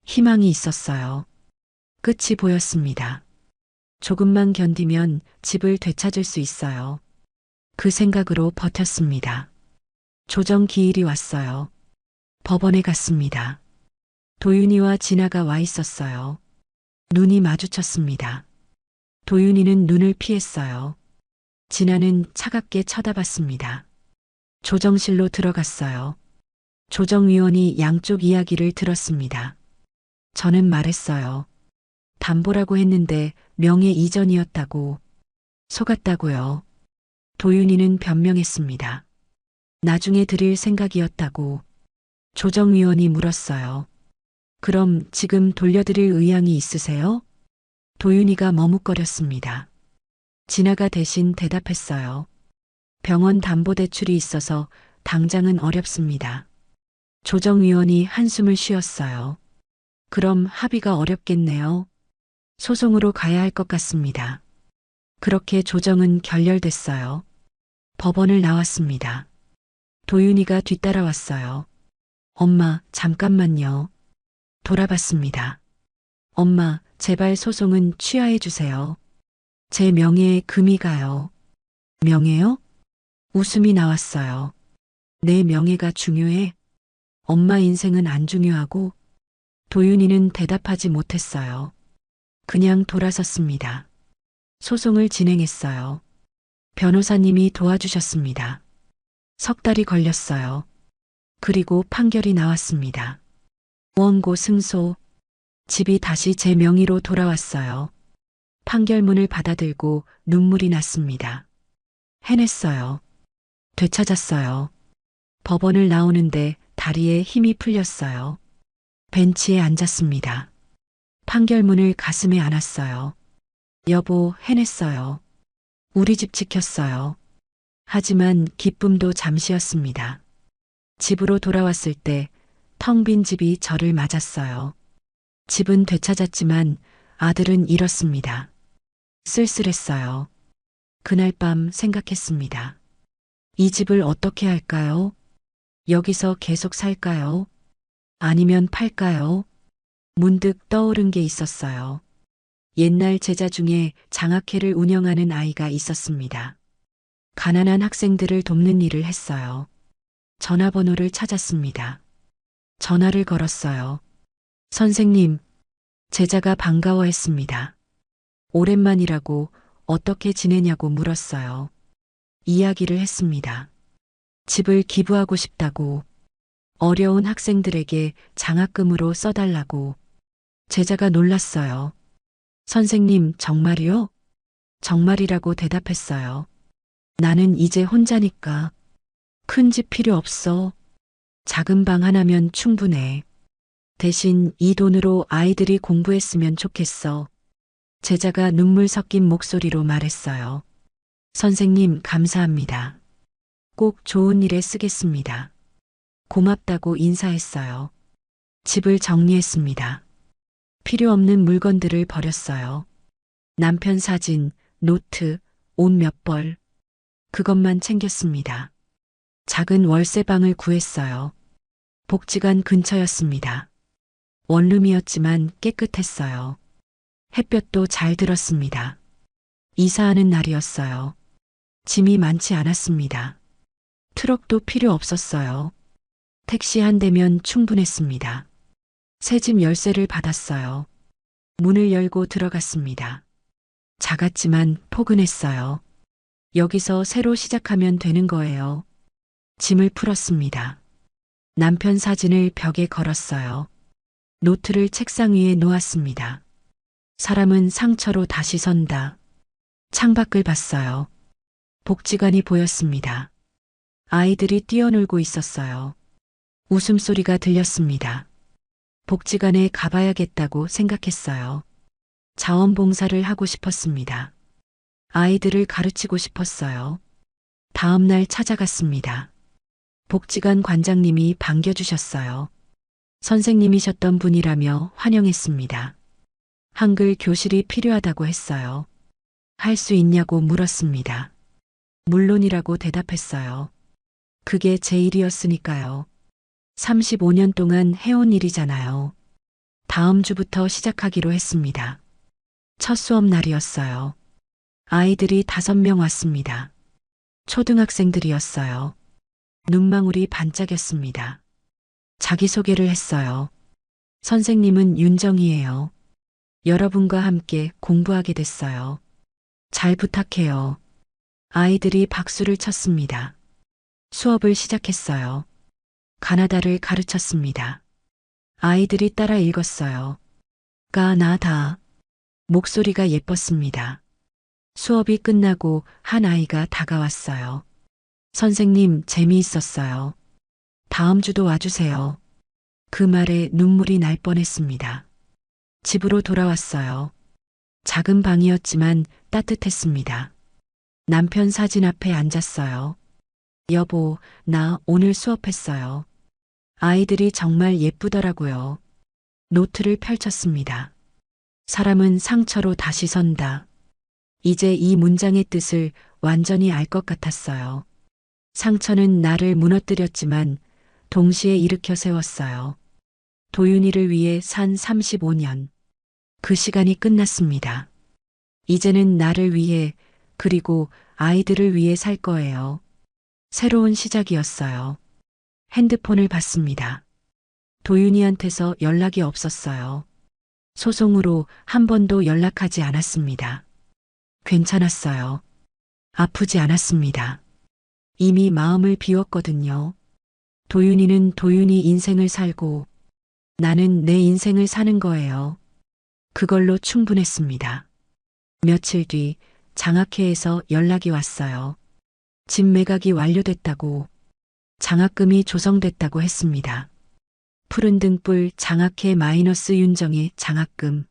희망이 있었어요. 끝이 보였습니다. 조금만 견디면 집을 되찾을 수 있어요. 그 생각으로 버텼습니다. 조정 기일이 왔어요. 법원에 갔습니다. 도윤이와 진아가 와 있었어요. 눈이 마주쳤습니다. 도윤이는 눈을 피했어요. 진아는 차갑게 쳐다봤습니다. 조정실로 들어갔어요. 조정위원이 양쪽 이야기를 들었습니다. 저는 말했어요. 담보라고 했는데 명예 이전이었다고. 속았다고요. 도윤이는 변명했습니다. 나중에 드릴 생각이었다고. 조정위원이 물었어요. 그럼 지금 돌려드릴 의향이 있으세요? 도윤이가 머뭇거렸습니다. 진아가 대신 대답했어요. 병원 담보대출이 있어서 당장은 어렵습니다. 조정위원이 한숨을 쉬었어요. 그럼 합의가 어렵겠네요. 소송으로 가야 할 것 같습니다. 그렇게 조정은 결렬됐어요. 법원을 나왔습니다. 도윤이가 뒤따라왔어요. 엄마, 잠깐만요. 돌아봤습니다. 엄마, 제발 소송은 취하해 주세요. 제 명예에 금이 가요. 명예요? 웃음이 나왔어요. 내 명예가 중요해? 엄마 인생은 안 중요하고? 도윤이는 대답하지 못했어요. 그냥 돌아섰습니다. 소송을 진행했어요. 변호사님이 도와주셨습니다. 석 달이 걸렸어요. 그리고 판결이 나왔습니다. 원고 승소. 집이 다시 제 명의로 돌아왔어요. 판결문을 받아들고 눈물이 났습니다. 해냈어요. 되찾았어요. 법원을 나오는데 다리에 힘이 풀렸어요. 벤치에 앉았습니다. 판결문을 가슴에 안았어요. 여보, 해냈어요. 우리 집 지켰어요. 하지만 기쁨도 잠시였습니다. 집으로 돌아왔을 때 텅 빈 집이 저를 맞았어요. 집은 되찾았지만 아들은 잃었습니다. 쓸쓸했어요. 그날 밤 생각했습니다. 이 집을 어떻게 할까요? 여기서 계속 살까요? 아니면 팔까요? 문득 떠오른 게 있었어요. 옛날 제자 중에 장학회를 운영하는 아이가 있었습니다. 가난한 학생들을 돕는 일을 했어요. 전화번호를 찾았습니다. 전화를 걸었어요. 선생님, 제자가 반가워했습니다. 오랜만이라고 어떻게 지내냐고 물었어요. 이야기를 했습니다. 집을 기부하고 싶다고, 어려운 학생들에게 장학금으로 써달라고. 제자가 놀랐어요. 선생님, 정말이요? 정말이라고 대답했어요. 나는 이제 혼자니까. 큰 집 필요 없어. 작은 방 하나면 충분해. 대신 이 돈으로 아이들이 공부했으면 좋겠어. 제자가 눈물 섞인 목소리로 말했어요. 선생님, 감사합니다. 꼭 좋은 일에 쓰겠습니다. 고맙다고 인사했어요. 집을 정리했습니다. 필요 없는 물건들을 버렸어요. 남편 사진, 노트, 옷 몇 벌. 그것만 챙겼습니다. 작은 월세방을 구했어요. 복지관 근처였습니다. 원룸이었지만 깨끗했어요. 햇볕도 잘 들었습니다. 이사하는 날이었어요. 짐이 많지 않았습니다. 트럭도 필요 없었어요. 택시 한 대면 충분했습니다. 새 집 열쇠를 받았어요. 문을 열고 들어갔습니다. 작았지만 포근했어요. 여기서 새로 시작하면 되는 거예요. 짐을 풀었습니다. 남편 사진을 벽에 걸었어요. 노트를 책상 위에 놓았습니다. 사람은 상처로 다시 선다. 창밖을 봤어요. 복지관이 보였습니다. 아이들이 뛰어놀고 있었어요. 웃음소리가 들렸습니다. 복지관에 가봐야겠다고 생각했어요. 자원봉사를 하고 싶었습니다. 아이들을 가르치고 싶었어요. 다음 날 찾아갔습니다. 복지관 관장님이 반겨주셨어요. 선생님이셨던 분이라며 환영했습니다. 한글 교실이 필요하다고 했어요. 할 수 있냐고 물었습니다. 물론이라고 대답했어요. 그게 제 일이었으니까요. 35년 동안 해온 일이잖아요. 다음 주부터 시작하기로 했습니다. 첫 수업 날이었어요. 아이들이 5명 왔습니다. 초등학생들이었어요. 눈망울이 반짝였습니다. 자기소개를 했어요. 선생님은 윤정이에요. 여러분과 함께 공부하게 됐어요. 잘 부탁해요. 아이들이 박수를 쳤습니다. 수업을 시작했어요. 가나다를 가르쳤습니다. 아이들이 따라 읽었어요. 까나다. 목소리가 예뻤습니다. 수업이 끝나고 한 아이가 다가왔어요. 선생님, 재미있었어요. 다음 주도 와주세요. 그 말에 눈물이 날 뻔했습니다. 집으로 돌아왔어요. 작은 방이었지만 따뜻했습니다. 남편 사진 앞에 앉았어요. 여보, 나 오늘 수업했어요. 아이들이 정말 예쁘더라고요. 노트를 펼쳤습니다. 사람은 상처로 다시 선다. 이제 이 문장의 뜻을 완전히 알 것 같았어요. 상처는 나를 무너뜨렸지만 동시에 일으켜 세웠어요. 도윤이를 위해 산 35년. 그 시간이 끝났습니다. 이제는 나를 위해 그리고 아이들을 위해 살 거예요. 새로운 시작이었어요. 핸드폰을 받습니다. 도윤이한테서 연락이 없었어요. 소송으로 한 번도 연락하지 않았습니다. 괜찮았어요. 아프지 않았습니다. 이미 마음을 비웠거든요. 도윤이는 도윤이 인생을 살고 나는 내 인생을 사는 거예요. 그걸로 충분했습니다. 며칠 뒤 장학회에서 연락이 왔어요. 집 매각이 완료됐다고, 장학금이 조성됐다고 했습니다. 푸른 등불 장학회 마이너스 윤정의 장학금.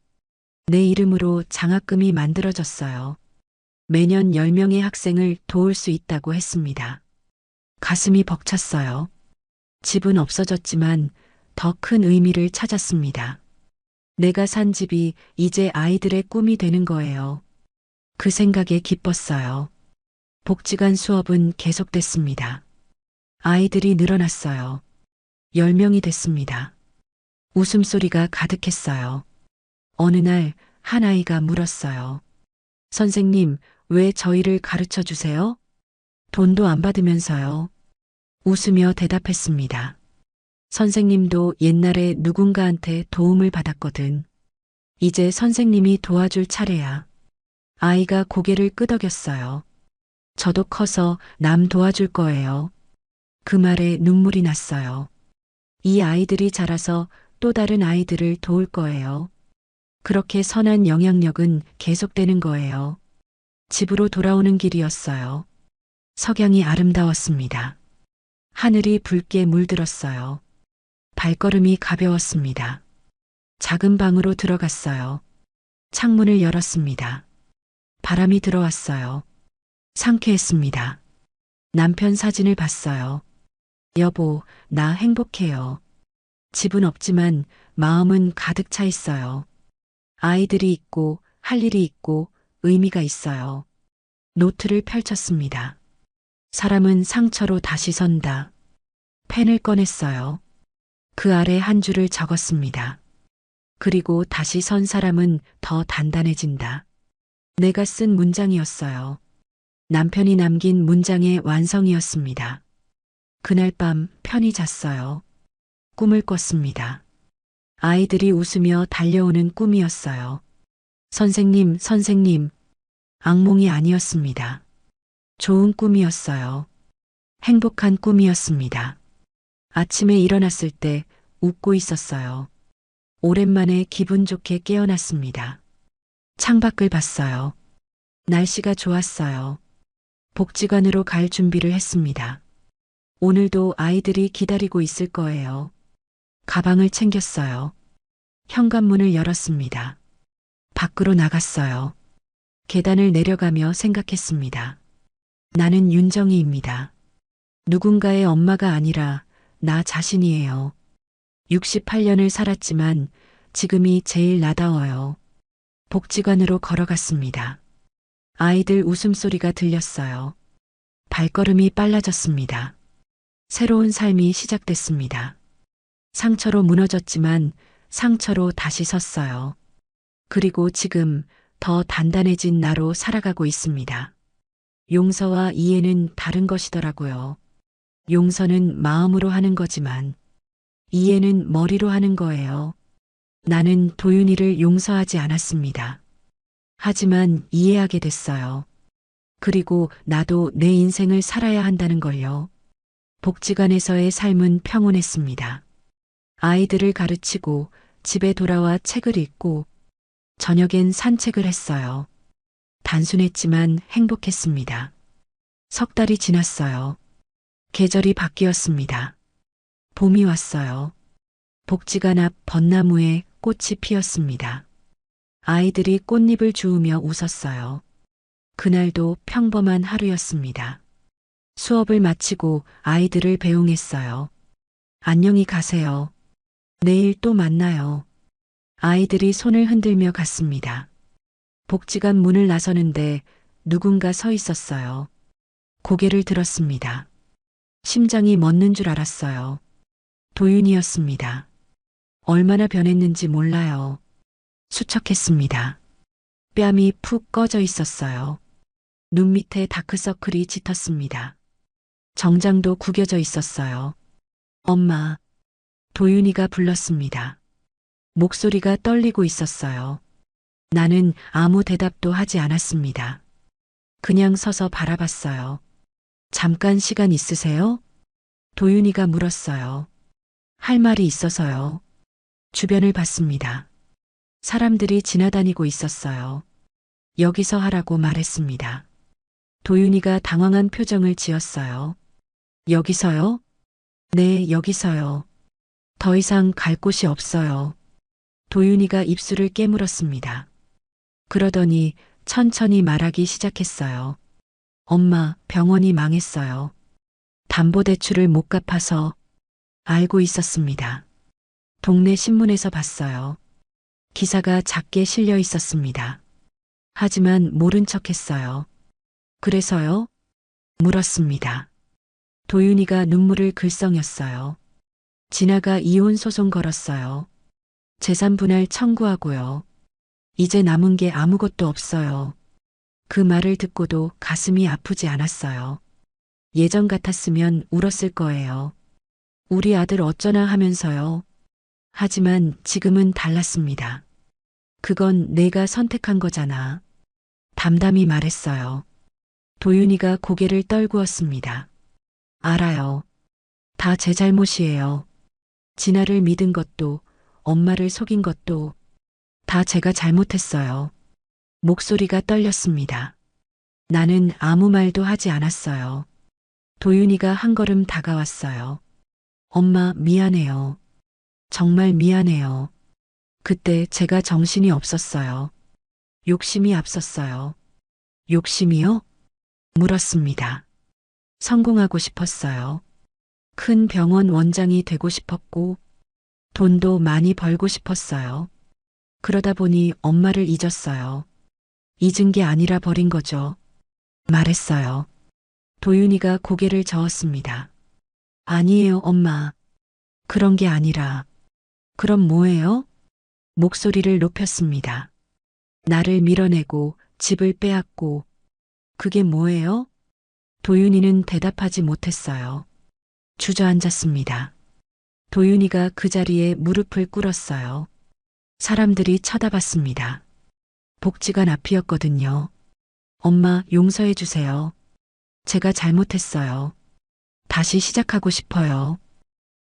내 이름으로 장학금이 만들어졌어요. 매년 10명의 학생을 도울 수 있다고 했습니다. 가슴이 벅찼어요. 집은 없어졌지만 더 큰 의미를 찾았습니다. 내가 산 집이 이제 아이들의 꿈이 되는 거예요. 그 생각에 기뻤어요. 복지관 수업은 계속됐습니다. 아이들이 늘어났어요. 10명이 됐습니다. 웃음소리가 가득했어요. 어느 날 한 아이가 물었어요. 선생님, 왜 저희를 가르쳐 주세요? 돈도 안 받으면서요. 웃으며 대답했습니다. 선생님도 옛날에 누군가한테 도움을 받았거든. 이제 선생님이 도와줄 차례야. 아이가 고개를 끄덕였어요. 저도 커서 남 도와줄 거예요. 그 말에 눈물이 났어요. 이 아이들이 자라서 또 다른 아이들을 도울 거예요. 그렇게 선한 영향력은 계속되는 거예요. 집으로 돌아오는 길이었어요. 석양이 아름다웠습니다. 하늘이 붉게 물들었어요. 발걸음이 가벼웠습니다. 작은 방으로 들어갔어요. 창문을 열었습니다. 바람이 들어왔어요. 상쾌했습니다. 남편 사진을 봤어요. 여보, 나 행복해요. 집은 없지만 마음은 가득 차 있어요. 아이들이 있고 할 일이 있고 의미가 있어요. 노트를 펼쳤습니다. 사람은 상처로 다시 선다. 펜을 꺼냈어요. 그 아래 한 줄을 적었습니다. 그리고 다시 선 사람은 더 단단해진다. 내가 쓴 문장이었어요. 남편이 남긴 문장의 완성이었습니다. 그날 밤 편히 잤어요. 꿈을 꿨습니다. 아이들이 웃으며 달려오는 꿈이었어요. 선생님, 선생님. 악몽이 아니었습니다. 좋은 꿈이었어요. 행복한 꿈이었습니다. 아침에 일어났을 때 웃고 있었어요. 오랜만에 기분 좋게 깨어났습니다. 창밖을 봤어요. 날씨가 좋았어요. 복지관으로 갈 준비를 했습니다. 오늘도 아이들이 기다리고 있을 거예요. 가방을 챙겼어요. 현관문을 열었습니다. 밖으로 나갔어요. 계단을 내려가며 생각했습니다. 나는 윤정희입니다. 누군가의 엄마가 아니라 나 자신이에요. 68년을 살았지만 지금이 제일 나다워요. 복지관으로 걸어갔습니다. 아이들 웃음소리가 들렸어요. 발걸음이 빨라졌습니다. 새로운 삶이 시작됐습니다. 상처로 무너졌지만 상처로 다시 섰어요. 그리고 지금 더 단단해진 나로 살아가고 있습니다. 용서와 이해는 다른 것이더라고요. 용서는 마음으로 하는 거지만 이해는 머리로 하는 거예요. 나는 도윤이를 용서하지 않았습니다. 하지만 이해하게 됐어요. 그리고 나도 내 인생을 살아야 한다는 걸요. 복지관에서의 삶은 평온했습니다. 아이들을 가르치고 집에 돌아와 책을 읽고 저녁엔 산책을 했어요. 단순했지만 행복했습니다. 석 달이 지났어요. 계절이 바뀌었습니다. 봄이 왔어요. 복지관 앞 벚나무에 꽃이 피었습니다. 아이들이 꽃잎을 주우며 웃었어요. 그날도 평범한 하루였습니다. 수업을 마치고 아이들을 배웅했어요. 안녕히 가세요. 내일 또 만나요. 아이들이 손을 흔들며 갔습니다. 복지관 문을 나서는데 누군가 서 있었어요. 고개를 들었습니다. 심장이 멎는 줄 알았어요. 도윤이었습니다. 얼마나 변했는지 몰라요. 수척했습니다. 뺨이 푹 꺼져 있었어요. 눈 밑에 다크서클이 짙었습니다. 정장도 구겨져 있었어요. 엄마, 도윤이가 불렀습니다. 목소리가 떨리고 있었어요. 나는 아무 대답도 하지 않았습니다. 그냥 서서 바라봤어요. 잠깐 시간 있으세요? 도윤이가 물었어요. 할 말이 있어서요. 주변을 봤습니다. 사람들이 지나다니고 있었어요. 여기서 하라고 말했습니다. 도윤이가 당황한 표정을 지었어요. 여기서요? 네, 여기서요. 더 이상 갈 곳이 없어요. 도윤이가 입술을 깨물었습니다. 그러더니 천천히 말하기 시작했어요. 엄마, 병원이 망했어요. 담보대출을 못 갚아서. 알고 있었습니다. 동네 신문에서 봤어요. 기사가 작게 실려 있었습니다. 하지만 모른 척 했어요. 그래서요? 물었습니다. 도윤이가 눈물을 글썽였어요. 진아가 이혼 소송 걸었어요. 재산 분할 청구하고요. 이제 남은 게 아무것도 없어요. 그 말을 듣고도 가슴이 아프지 않았어요. 예전 같았으면 울었을 거예요. 우리 아들 어쩌나 하면서요. 하지만 지금은 달랐습니다. 그건 내가 선택한 거잖아. 담담히 말했어요. 도윤이가 고개를 떨구었습니다. 알아요. 다 제 잘못이에요. 진아를 믿은 것도, 엄마를 속인 것도 다 제가 잘못했어요. 목소리가 떨렸습니다. 나는 아무 말도 하지 않았어요. 도윤이가 한 걸음 다가왔어요. 엄마, 미안해요. 정말 미안해요. 그때 제가 정신이 없었어요. 욕심이 앞섰어요. 욕심이요? 물었습니다. 성공하고 싶었어요. 큰 병원 원장이 되고 싶었고, 돈도 많이 벌고 싶었어요. 그러다 보니 엄마를 잊었어요. 잊은 게 아니라 버린 거죠. 말했어요. 도윤이가 고개를 저었습니다. 아니에요, 엄마. 그런 게 아니라. 그럼 뭐예요? 목소리를 높였습니다. 나를 밀어내고 집을 빼앗고. 그게 뭐예요? 도윤이는 대답하지 못했어요. 주저앉았습니다. 도윤이가 그 자리에 무릎을 꿇었어요. 사람들이 쳐다봤습니다. 복지관 앞이었거든요. 엄마, 용서해 주세요. 제가 잘못했어요. 다시 시작하고 싶어요.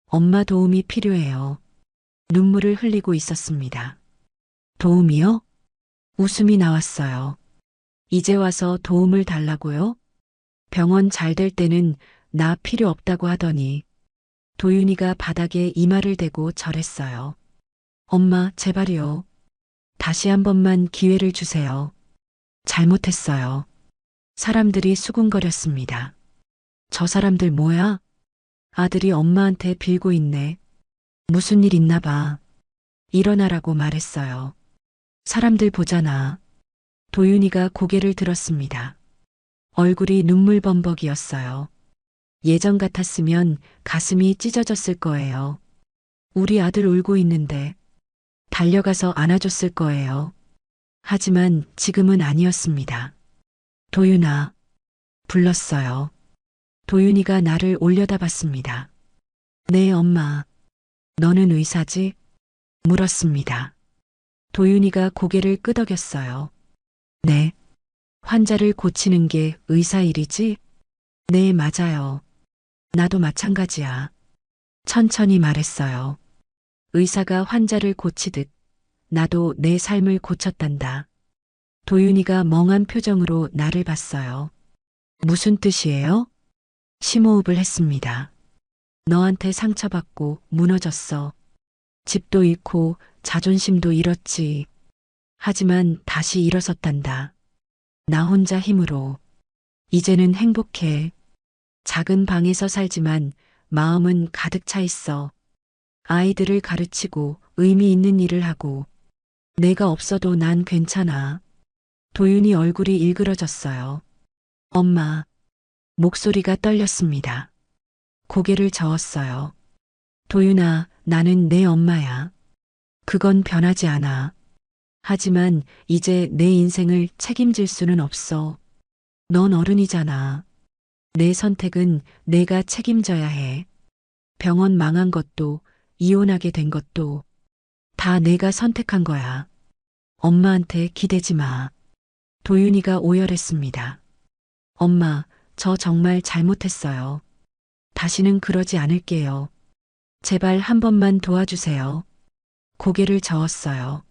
엄마 도움이 필요해요. 눈물을 흘리고 있었습니다. 도움이요? 웃음이 나왔어요. 이제 와서 도움을 달라고요? 병원 잘 될 때는 나 필요 없다고 하더니. 도윤이가 바닥에 이마를 대고 절했어요. 엄마, 제발요. 다시 한 번만 기회를 주세요. 잘못했어요. 사람들이 수군거렸습니다. 저 사람들 뭐야? 아들이 엄마한테 빌고 있네. 무슨 일 있나 봐. 일어나라고 말했어요. 사람들 보잖아. 도윤이가 고개를 들었습니다. 얼굴이 눈물범벅이었어요. 예전 같았으면 가슴이 찢어졌을 거예요. 우리 아들 울고 있는데 달려가서 안아줬을 거예요. 하지만 지금은 아니었습니다. 도윤아, 불렀어요. 도윤이가 나를 올려다봤습니다. 네, 엄마. 너는 의사지? 물었습니다. 도윤이가 고개를 끄덕였어요. 네. 환자를 고치는 게 의사 일이지? 네, 맞아요. 나도 마찬가지야. 천천히 말했어요. 의사가 환자를 고치듯 나도 내 삶을 고쳤단다. 도윤이가 멍한 표정으로 나를 봤어요. 무슨 뜻이에요? 심호흡을 했습니다. 너한테 상처받고 무너졌어. 집도 잃고 자존심도 잃었지. 하지만 다시 일어섰단다. 나 혼자 힘으로. 이제는 행복해. 작은 방에서 살지만 마음은 가득 차 있어. 아이들을 가르치고 의미 있는 일을 하고. 내가 없어도 난 괜찮아. 도윤이 얼굴이 일그러졌어요. 엄마. 목소리가 떨렸습니다. 고개를 저었어요. 도윤아, 나는 내 엄마야. 그건 변하지 않아. 하지만 이제 내 인생을 책임질 수는 없어. 넌 어른이잖아. 내 선택은 내가 책임져야 해. 병원 망한 것도, 이혼하게 된 것도 다 다 내가 선택한 거야. 엄마한테 기대지 마. 도윤이가 오열했습니다. 엄마, 저 정말 잘못했어요. 다시는 그러지 않을게요. 제발 한 번만 도와주세요. 고개를 저었어요.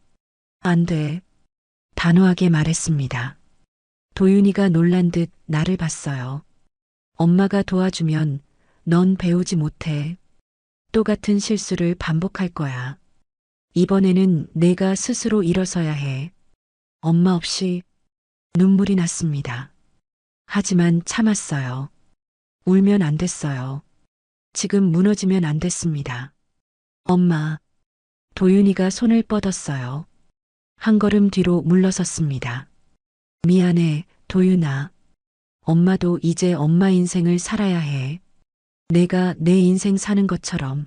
안 돼. 단호하게 말했습니다. 도윤이가 놀란 듯 나를 봤어요. 엄마가 도와주면 넌 배우지 못해. 똑같은 실수를 반복할 거야. 이번에는 내가 스스로 일어서야 해. 엄마 없이 눈물이 났습니다. 하지만 참았어요. 울면 안 됐어요. 지금 무너지면 안 됐습니다. 엄마, 도윤이가 손을 뻗었어요. 한 걸음 뒤로 물러섰습니다. 미안해, 도윤아. 엄마도 이제 엄마 인생을 살아야 해. 내가 내 인생 사는 것처럼.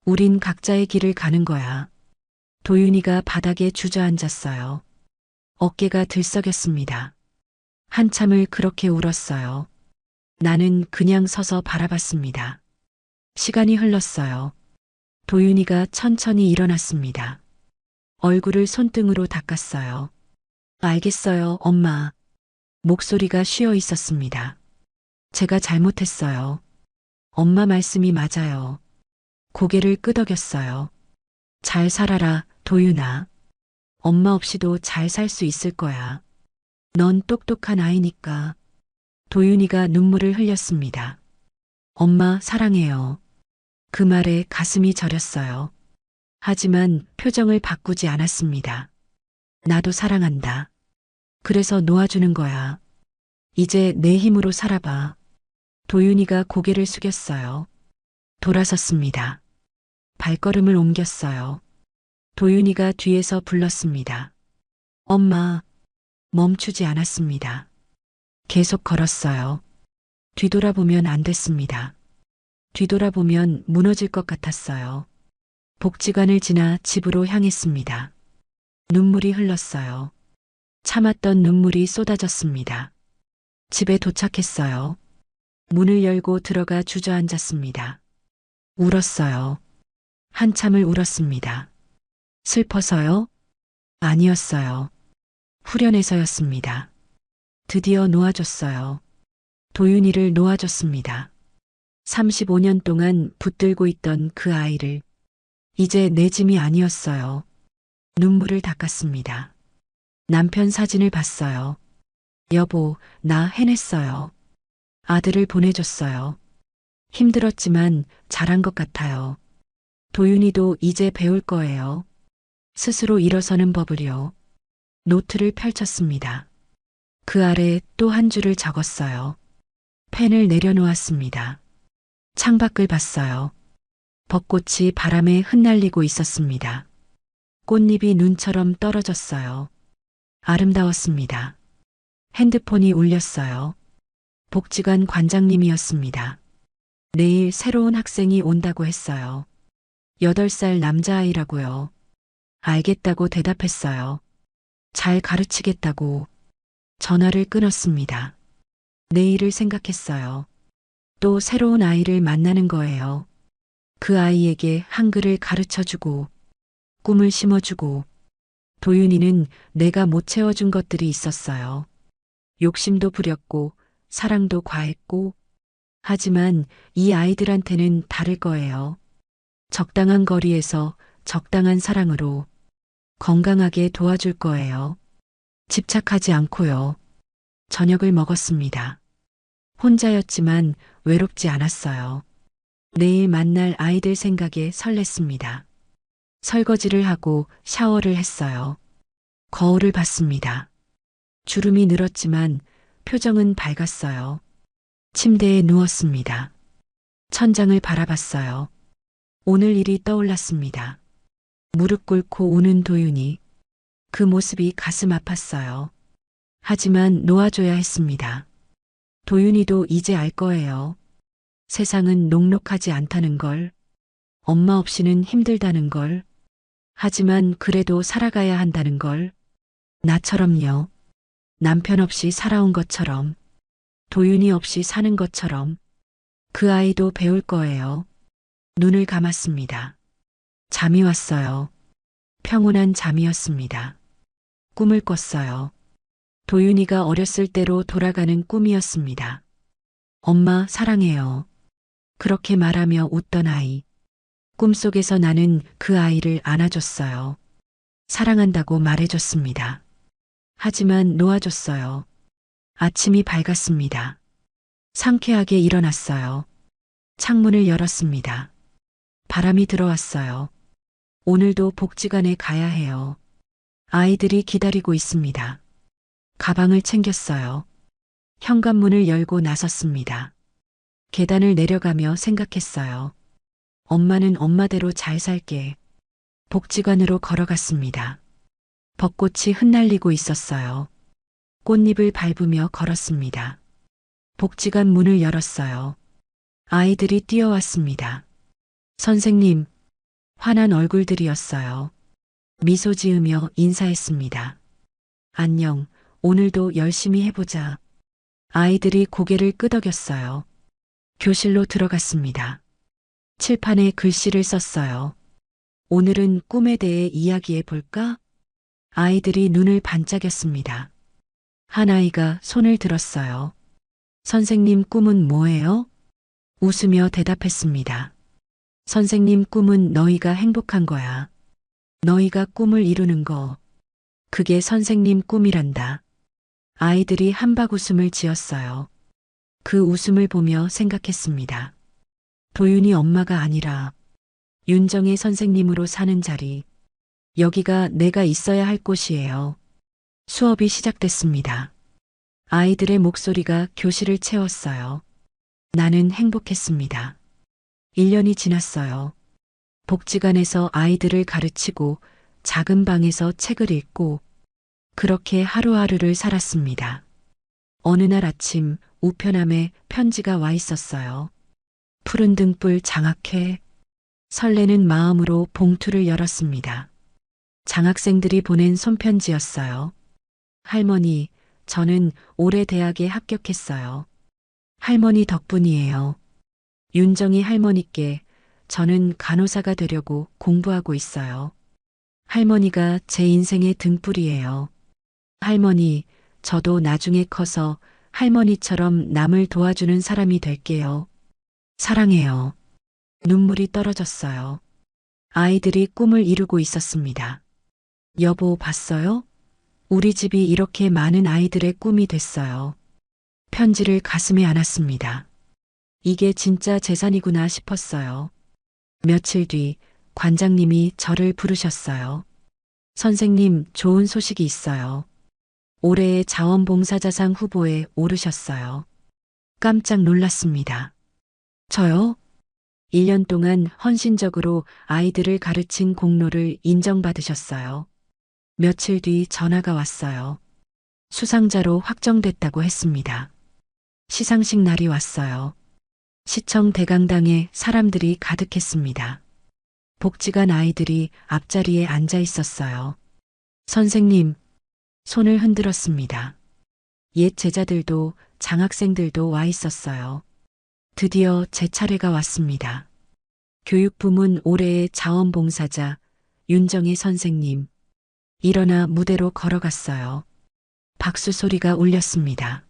우린 각자의 길을 가는 거야. 도윤이가 바닥에 주저앉았어요. 어깨가 들썩였습니다. 한참을 그렇게 울었어요. 나는 그냥 서서 바라봤습니다. 시간이 흘렀어요. 도윤이가 천천히 일어났습니다. 얼굴을 손등으로 닦았어요. 알겠어요, 엄마. 목소리가 쉬어 있었습니다. 제가 잘못했어요. 엄마 말씀이 맞아요. 고개를 끄덕였어요. 잘 살아라, 도윤아. 엄마 없이도 잘 살 수 있을 거야. 넌 똑똑한 아이니까. 도윤이가 눈물을 흘렸습니다. 엄마 사랑해요. 그 말에 가슴이 저렸어요. 하지만 표정을 바꾸지 않았습니다. 나도 사랑한다. 그래서 놓아주는 거야. 이제 내 힘으로 살아봐. 도윤이가 고개를 숙였어요. 돌아섰습니다. 발걸음을 옮겼어요. 도윤이가 뒤에서 불렀습니다. 엄마, 멈추지 않았습니다. 계속 걸었어요. 뒤돌아보면 안 됐습니다. 뒤돌아보면 무너질 것 같았어요. 복지관을 지나 집으로 향했습니다. 눈물이 흘렀어요. 참았던 눈물이 쏟아졌습니다. 집에 도착했어요. 문을 열고 들어가 주저앉았습니다. 울었어요. 한참을 울었습니다. 슬퍼서요? 아니었어요. 후련해서였습니다. 드디어 놓아줬어요. 도윤이를 놓아줬습니다. 35년 동안 붙들고 있던 그 아이를 이제 내 짐이 아니었어요. 눈물을 닦았습니다. 남편 사진을 봤어요. 여보, 나 해냈어요. 아들을 보내줬어요. 힘들었지만 잘한 것 같아요. 도윤이도 이제 배울 거예요. 스스로 일어서는 법을요. 노트를 펼쳤습니다. 그 아래 또 한 줄을 적었어요. 펜을 내려놓았습니다. 창밖을 봤어요. 벚꽃이 바람에 흩날리고 있었습니다. 꽃잎이 눈처럼 떨어졌어요. 아름다웠습니다. 핸드폰이 울렸어요. 복지관 관장님이었습니다. 내일 새로운 학생이 온다고 했어요. 8살 남자아이라고요. 알겠다고 대답했어요. 잘 가르치겠다고. 전화를 끊었습니다. 내일을 생각했어요. 또 새로운 아이를 만나는 거예요. 그 아이에게 한글을 가르쳐주고, 꿈을 심어주고, 도윤이는 내가 못 채워준 것들이 있었어요. 욕심도 부렸고, 사랑도 과했고, 하지만 이 아이들한테는 다를 거예요. 적당한 거리에서 적당한 사랑으로 건강하게 도와줄 거예요. 집착하지 않고요. 저녁을 먹었습니다. 혼자였지만 외롭지 않았어요. 내일 만날 아이들 생각에 설렜습니다. 설거지를 하고 샤워를 했어요. 거울을 봤습니다. 주름이 늘었지만 표정은 밝았어요. 침대에 누웠습니다. 천장을 바라봤어요. 오늘 일이 떠올랐습니다. 무릎 꿇고 우는 도윤이. 그 모습이 가슴 아팠어요. 하지만 놓아줘야 했습니다. 도윤이도 이제 알 거예요. 세상은 녹록하지 않다는 걸, 엄마 없이는 힘들다는 걸, 하지만 그래도 살아가야 한다는 걸, 나처럼요. 남편 없이 살아온 것처럼, 도윤이 없이 사는 것처럼, 그 아이도 배울 거예요. 눈을 감았습니다. 잠이 왔어요. 평온한 잠이었습니다. 꿈을 꿨어요. 도윤이가 어렸을 때로 돌아가는 꿈이었습니다. 엄마 사랑해요. 그렇게 말하며 웃던 아이. 꿈속에서 나는 그 아이를 안아줬어요. 사랑한다고 말해줬습니다. 하지만 놓아줬어요. 아침이 밝았습니다. 상쾌하게 일어났어요. 창문을 열었습니다. 바람이 들어왔어요. 오늘도 복지관에 가야 해요. 아이들이 기다리고 있습니다. 가방을 챙겼어요. 현관문을 열고 나섰습니다. 계단을 내려가며 생각했어요. 엄마는 엄마대로 잘 살게. 복지관으로 걸어갔습니다. 벚꽃이 흩날리고 있었어요. 꽃잎을 밟으며 걸었습니다. 복지관 문을 열었어요. 아이들이 뛰어왔습니다. 선생님, 환한 얼굴들이었어요. 미소 지으며 인사했습니다. 안녕, 오늘도 열심히 해보자. 아이들이 고개를 끄덕였어요. 교실로 들어갔습니다. 칠판에 글씨를 썼어요. 오늘은 꿈에 대해 이야기해 볼까? 아이들이 눈을 반짝였습니다. 한 아이가 손을 들었어요. 선생님 꿈은 뭐예요? 웃으며 대답했습니다. 선생님 꿈은 너희가 행복한 거야. 너희가 꿈을 이루는 거. 그게 선생님 꿈이란다. 아이들이 한박 웃음을 지었어요. 그 웃음을 보며 생각했습니다. 도윤이 엄마가 아니라 윤정의 선생님으로 사는 자리. 여기가 내가 있어야 할 곳이에요. 수업이 시작됐습니다. 아이들의 목소리가 교실을 채웠어요. 나는 행복했습니다. 1년이 지났어요. 복지관에서 아이들을 가르치고 작은 방에서 책을 읽고 그렇게 하루하루를 살았습니다. 어느 날 아침 우편함에 편지가 와 있었어요. 푸른 등불 장학회. 설레는 마음으로 봉투를 열었습니다. 장학생들이 보낸 손편지였어요. 할머니, 저는 올해 대학에 합격했어요. 할머니 덕분이에요. 윤정이 할머니께 저는 간호사가 되려고 공부하고 있어요. 할머니가 제 인생의 등불이에요. 할머니, 저도 나중에 커서 할머니처럼 남을 도와주는 사람이 될게요. 사랑해요. 눈물이 떨어졌어요. 아이들이 꿈을 이루고 있었습니다. 여보, 봤어요? 우리 집이 이렇게 많은 아이들의 꿈이 됐어요. 편지를 가슴에 안았습니다. 이게 진짜 재산이구나 싶었어요. 며칠 뒤 관장님이 저를 부르셨어요. 선생님, 좋은 소식이 있어요. 올해의 자원봉사자상 후보에 오르셨어요. 깜짝 놀랐습니다. 저요? 1년 동안 헌신적으로 아이들을 가르친 공로를 인정받으셨어요. 며칠 뒤 전화가 왔어요. 수상자로 확정됐다고 했습니다. 시상식 날이 왔어요. 시청 대강당에 사람들이 가득했습니다. 복지관 아이들이 앞자리에 앉아 있었어요. 선생님, 손을 흔들었습니다. 옛 제자들도 장학생들도 와 있었어요. 드디어 제 차례가 왔습니다. 교육부문 올해의 자원봉사자 윤정혜 선생님. 일어나 무대로 걸어갔어요. 박수 소리가 울렸습니다.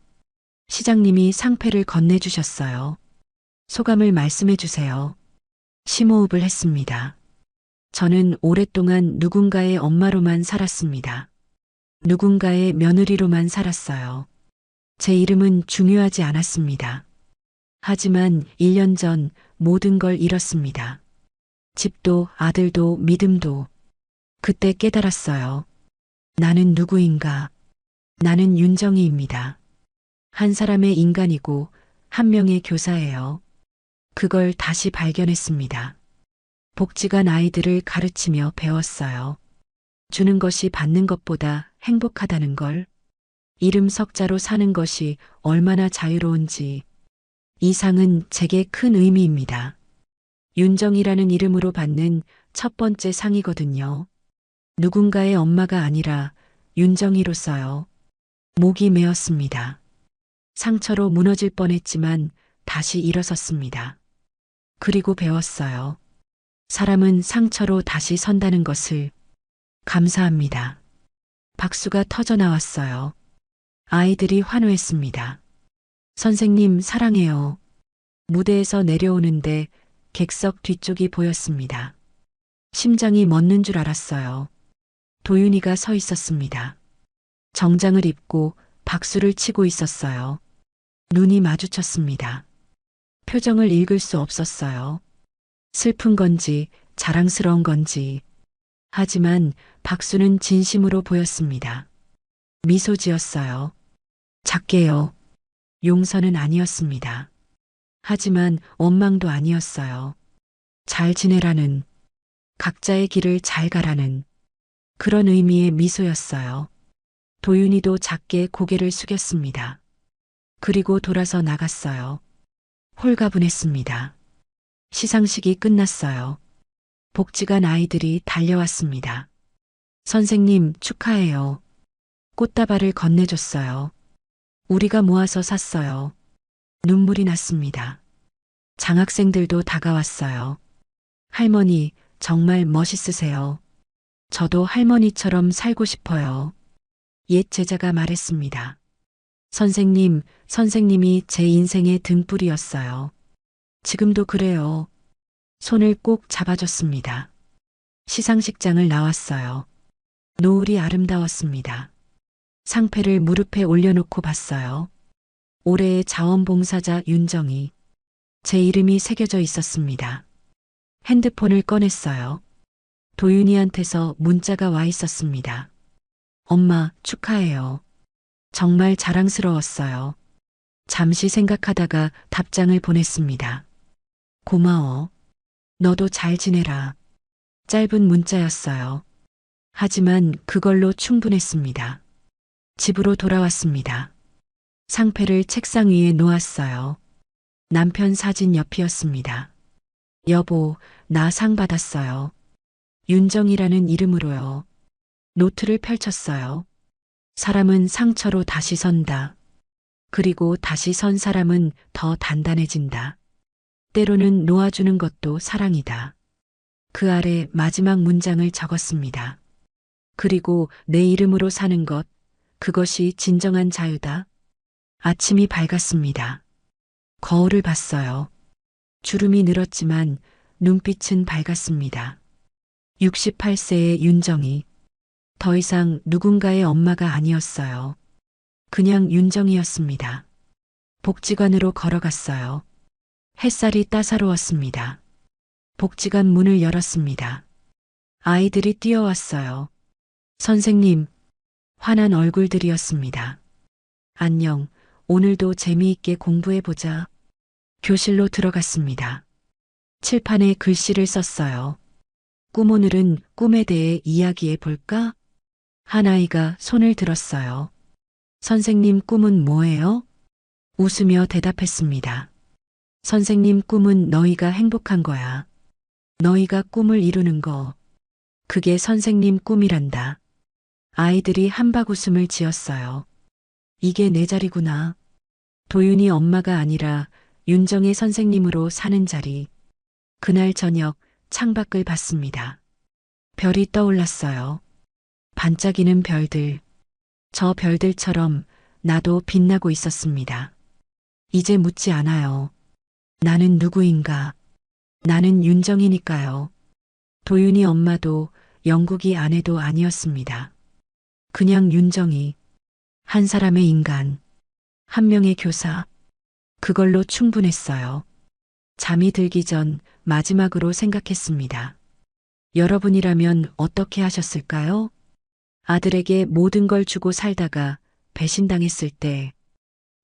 시장님이 상패를 건네주셨어요. 소감을 말씀해 주세요. 심호흡을 했습니다. 저는 오랫동안 누군가의 엄마로만 살았습니다. 누군가의 며느리로만 살았어요. 제 이름은 중요하지 않았습니다. 하지만 1년 전 모든 걸 잃었습니다. 집도 아들도 믿음도. 그때 깨달았어요. 나는 누구인가? 나는 윤정희입니다. 한 사람의 인간이고 한 명의 교사예요. 그걸 다시 발견했습니다. 복지관 아이들을 가르치며 배웠어요. 주는 것이 받는 것보다 행복하다는 걸. 이름 석자로 사는 것이 얼마나 자유로운지. 이 상은 제게 큰 의미입니다. 윤정이라는 이름으로 받는 첫 번째 상이거든요. 누군가의 엄마가 아니라 윤정이로서요. 목이 메었습니다. 상처로 무너질 뻔했지만 다시 일어섰습니다. 그리고 배웠어요. 사람은 상처로 다시 선다는 것을. 감사합니다. 박수가 터져 나왔어요. 아이들이 환호했습니다. 선생님 사랑해요. 무대에서 내려오는데 객석 뒤쪽이 보였습니다. 심장이 멎는 줄 알았어요. 도윤이가 서 있었습니다. 정장을 입고 박수를 치고 있었어요. 눈이 마주쳤습니다. 표정을 읽을 수 없었어요. 슬픈 건지 자랑스러운 건지. 하지만 박수는 진심으로 보였습니다. 미소 지었어요. 작게요. 용서는 아니었습니다. 하지만 원망도 아니었어요. 잘 지내라는, 각자의 길을 잘 가라는 그런 의미의 미소였어요. 도윤이도 작게 고개를 숙였습니다. 그리고 돌아서 나갔어요. 홀가분했습니다. 시상식이 끝났어요. 복지관 아이들이 달려왔습니다. 선생님 축하해요. 꽃다발을 건네줬어요. 우리가 모아서 샀어요. 눈물이 났습니다. 장학생들도 다가왔어요. 할머니, 정말 멋있으세요. 저도 할머니처럼 살고 싶어요. 옛 제자가 말했습니다. 선생님, 선생님이 제 인생의 등불이었어요. 지금도 그래요. 손을 꼭 잡아줬습니다. 시상식장을 나왔어요. 노을이 아름다웠습니다. 상패를 무릎에 올려놓고 봤어요. 올해의 자원봉사자 윤정희. 제 이름이 새겨져 있었습니다. 핸드폰을 꺼냈어요. 도윤이한테서 문자가 와 있었습니다. 엄마, 축하해요. 정말 자랑스러웠어요. 잠시 생각하다가 답장을 보냈습니다. 고마워. 너도 잘 지내라. 짧은 문자였어요. 하지만 그걸로 충분했습니다. 집으로 돌아왔습니다. 상패를 책상 위에 놓았어요. 남편 사진 옆이었습니다. 여보, 나 상 받았어요. 윤정이라는 이름으로요. 노트를 펼쳤어요. 사람은 상처로 다시 선다. 그리고 다시 선 사람은 더 단단해진다. 때로는 놓아주는 것도 사랑이다. 그 아래 마지막 문장을 적었습니다. 그리고 내 이름으로 사는 것, 그것이 진정한 자유다. 아침이 밝았습니다. 거울을 봤어요. 주름이 늘었지만 눈빛은 밝았습니다. 68세의 윤정이. 더 이상 누군가의 엄마가 아니었어요. 그냥 윤정이었습니다. 복지관으로 걸어갔어요. 햇살이 따사로웠습니다. 복지관 문을 열었습니다. 아이들이 뛰어왔어요. 선생님, 환한 얼굴들이었습니다. 안녕, 오늘도 재미있게 공부해보자. 교실로 들어갔습니다. 칠판에 글씨를 썼어요. 꿈 오늘은 꿈에 대해 이야기해볼까? 한 아이가 손을 들었어요. 선생님 꿈은 뭐예요? 웃으며 대답했습니다. 선생님 꿈은 너희가 행복한 거야. 너희가 꿈을 이루는 거. 그게 선생님 꿈이란다. 아이들이 한박웃음을 지었어요. 이게 내 자리구나. 도윤이 엄마가 아니라 윤정의 선생님으로 사는 자리. 그날 저녁 창밖을 봤습니다. 별이 떠올랐어요. 반짝이는 별들. 저 별들처럼 나도 빛나고 있었습니다. 이제 묻지 않아요. 나는 누구인가? 나는 윤정이니까요. 도윤이 엄마도 영국이 아내도 아니었습니다. 그냥 윤정이. 한 사람의 인간. 한 명의 교사. 그걸로 충분했어요. 잠이 들기 전 마지막으로 생각했습니다. 여러분이라면 어떻게 하셨을까요? 아들에게 모든 걸 주고 살다가 배신당했을 때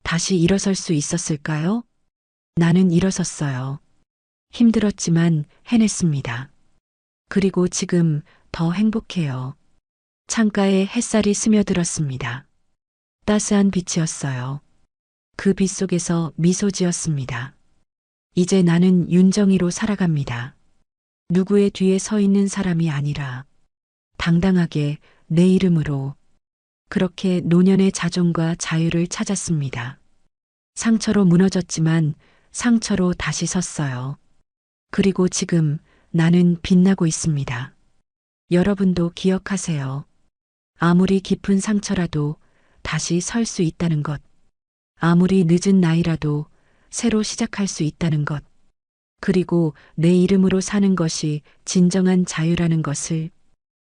다시 일어설 수 있었을까요? 나는 일어섰어요. 힘들었지만 해냈습니다. 그리고 지금 더 행복해요. 창가에 햇살이 스며들었습니다. 따스한 빛이었어요. 그 빛 속에서 미소 지었습니다. 이제 나는 윤정이로 살아갑니다. 누구의 뒤에 서 있는 사람이 아니라 당당하게 내 이름으로. 그렇게 노년의 자존과 자유를 찾았습니다. 상처로 무너졌지만 상처로 다시 섰어요. 그리고 지금 나는 빛나고 있습니다. 여러분도 기억하세요. 아무리 깊은 상처라도 다시 설 수 있다는 것. 아무리 늦은 나이라도 새로 시작할 수 있다는 것. 그리고 내 이름으로 사는 것이 진정한 자유라는 것을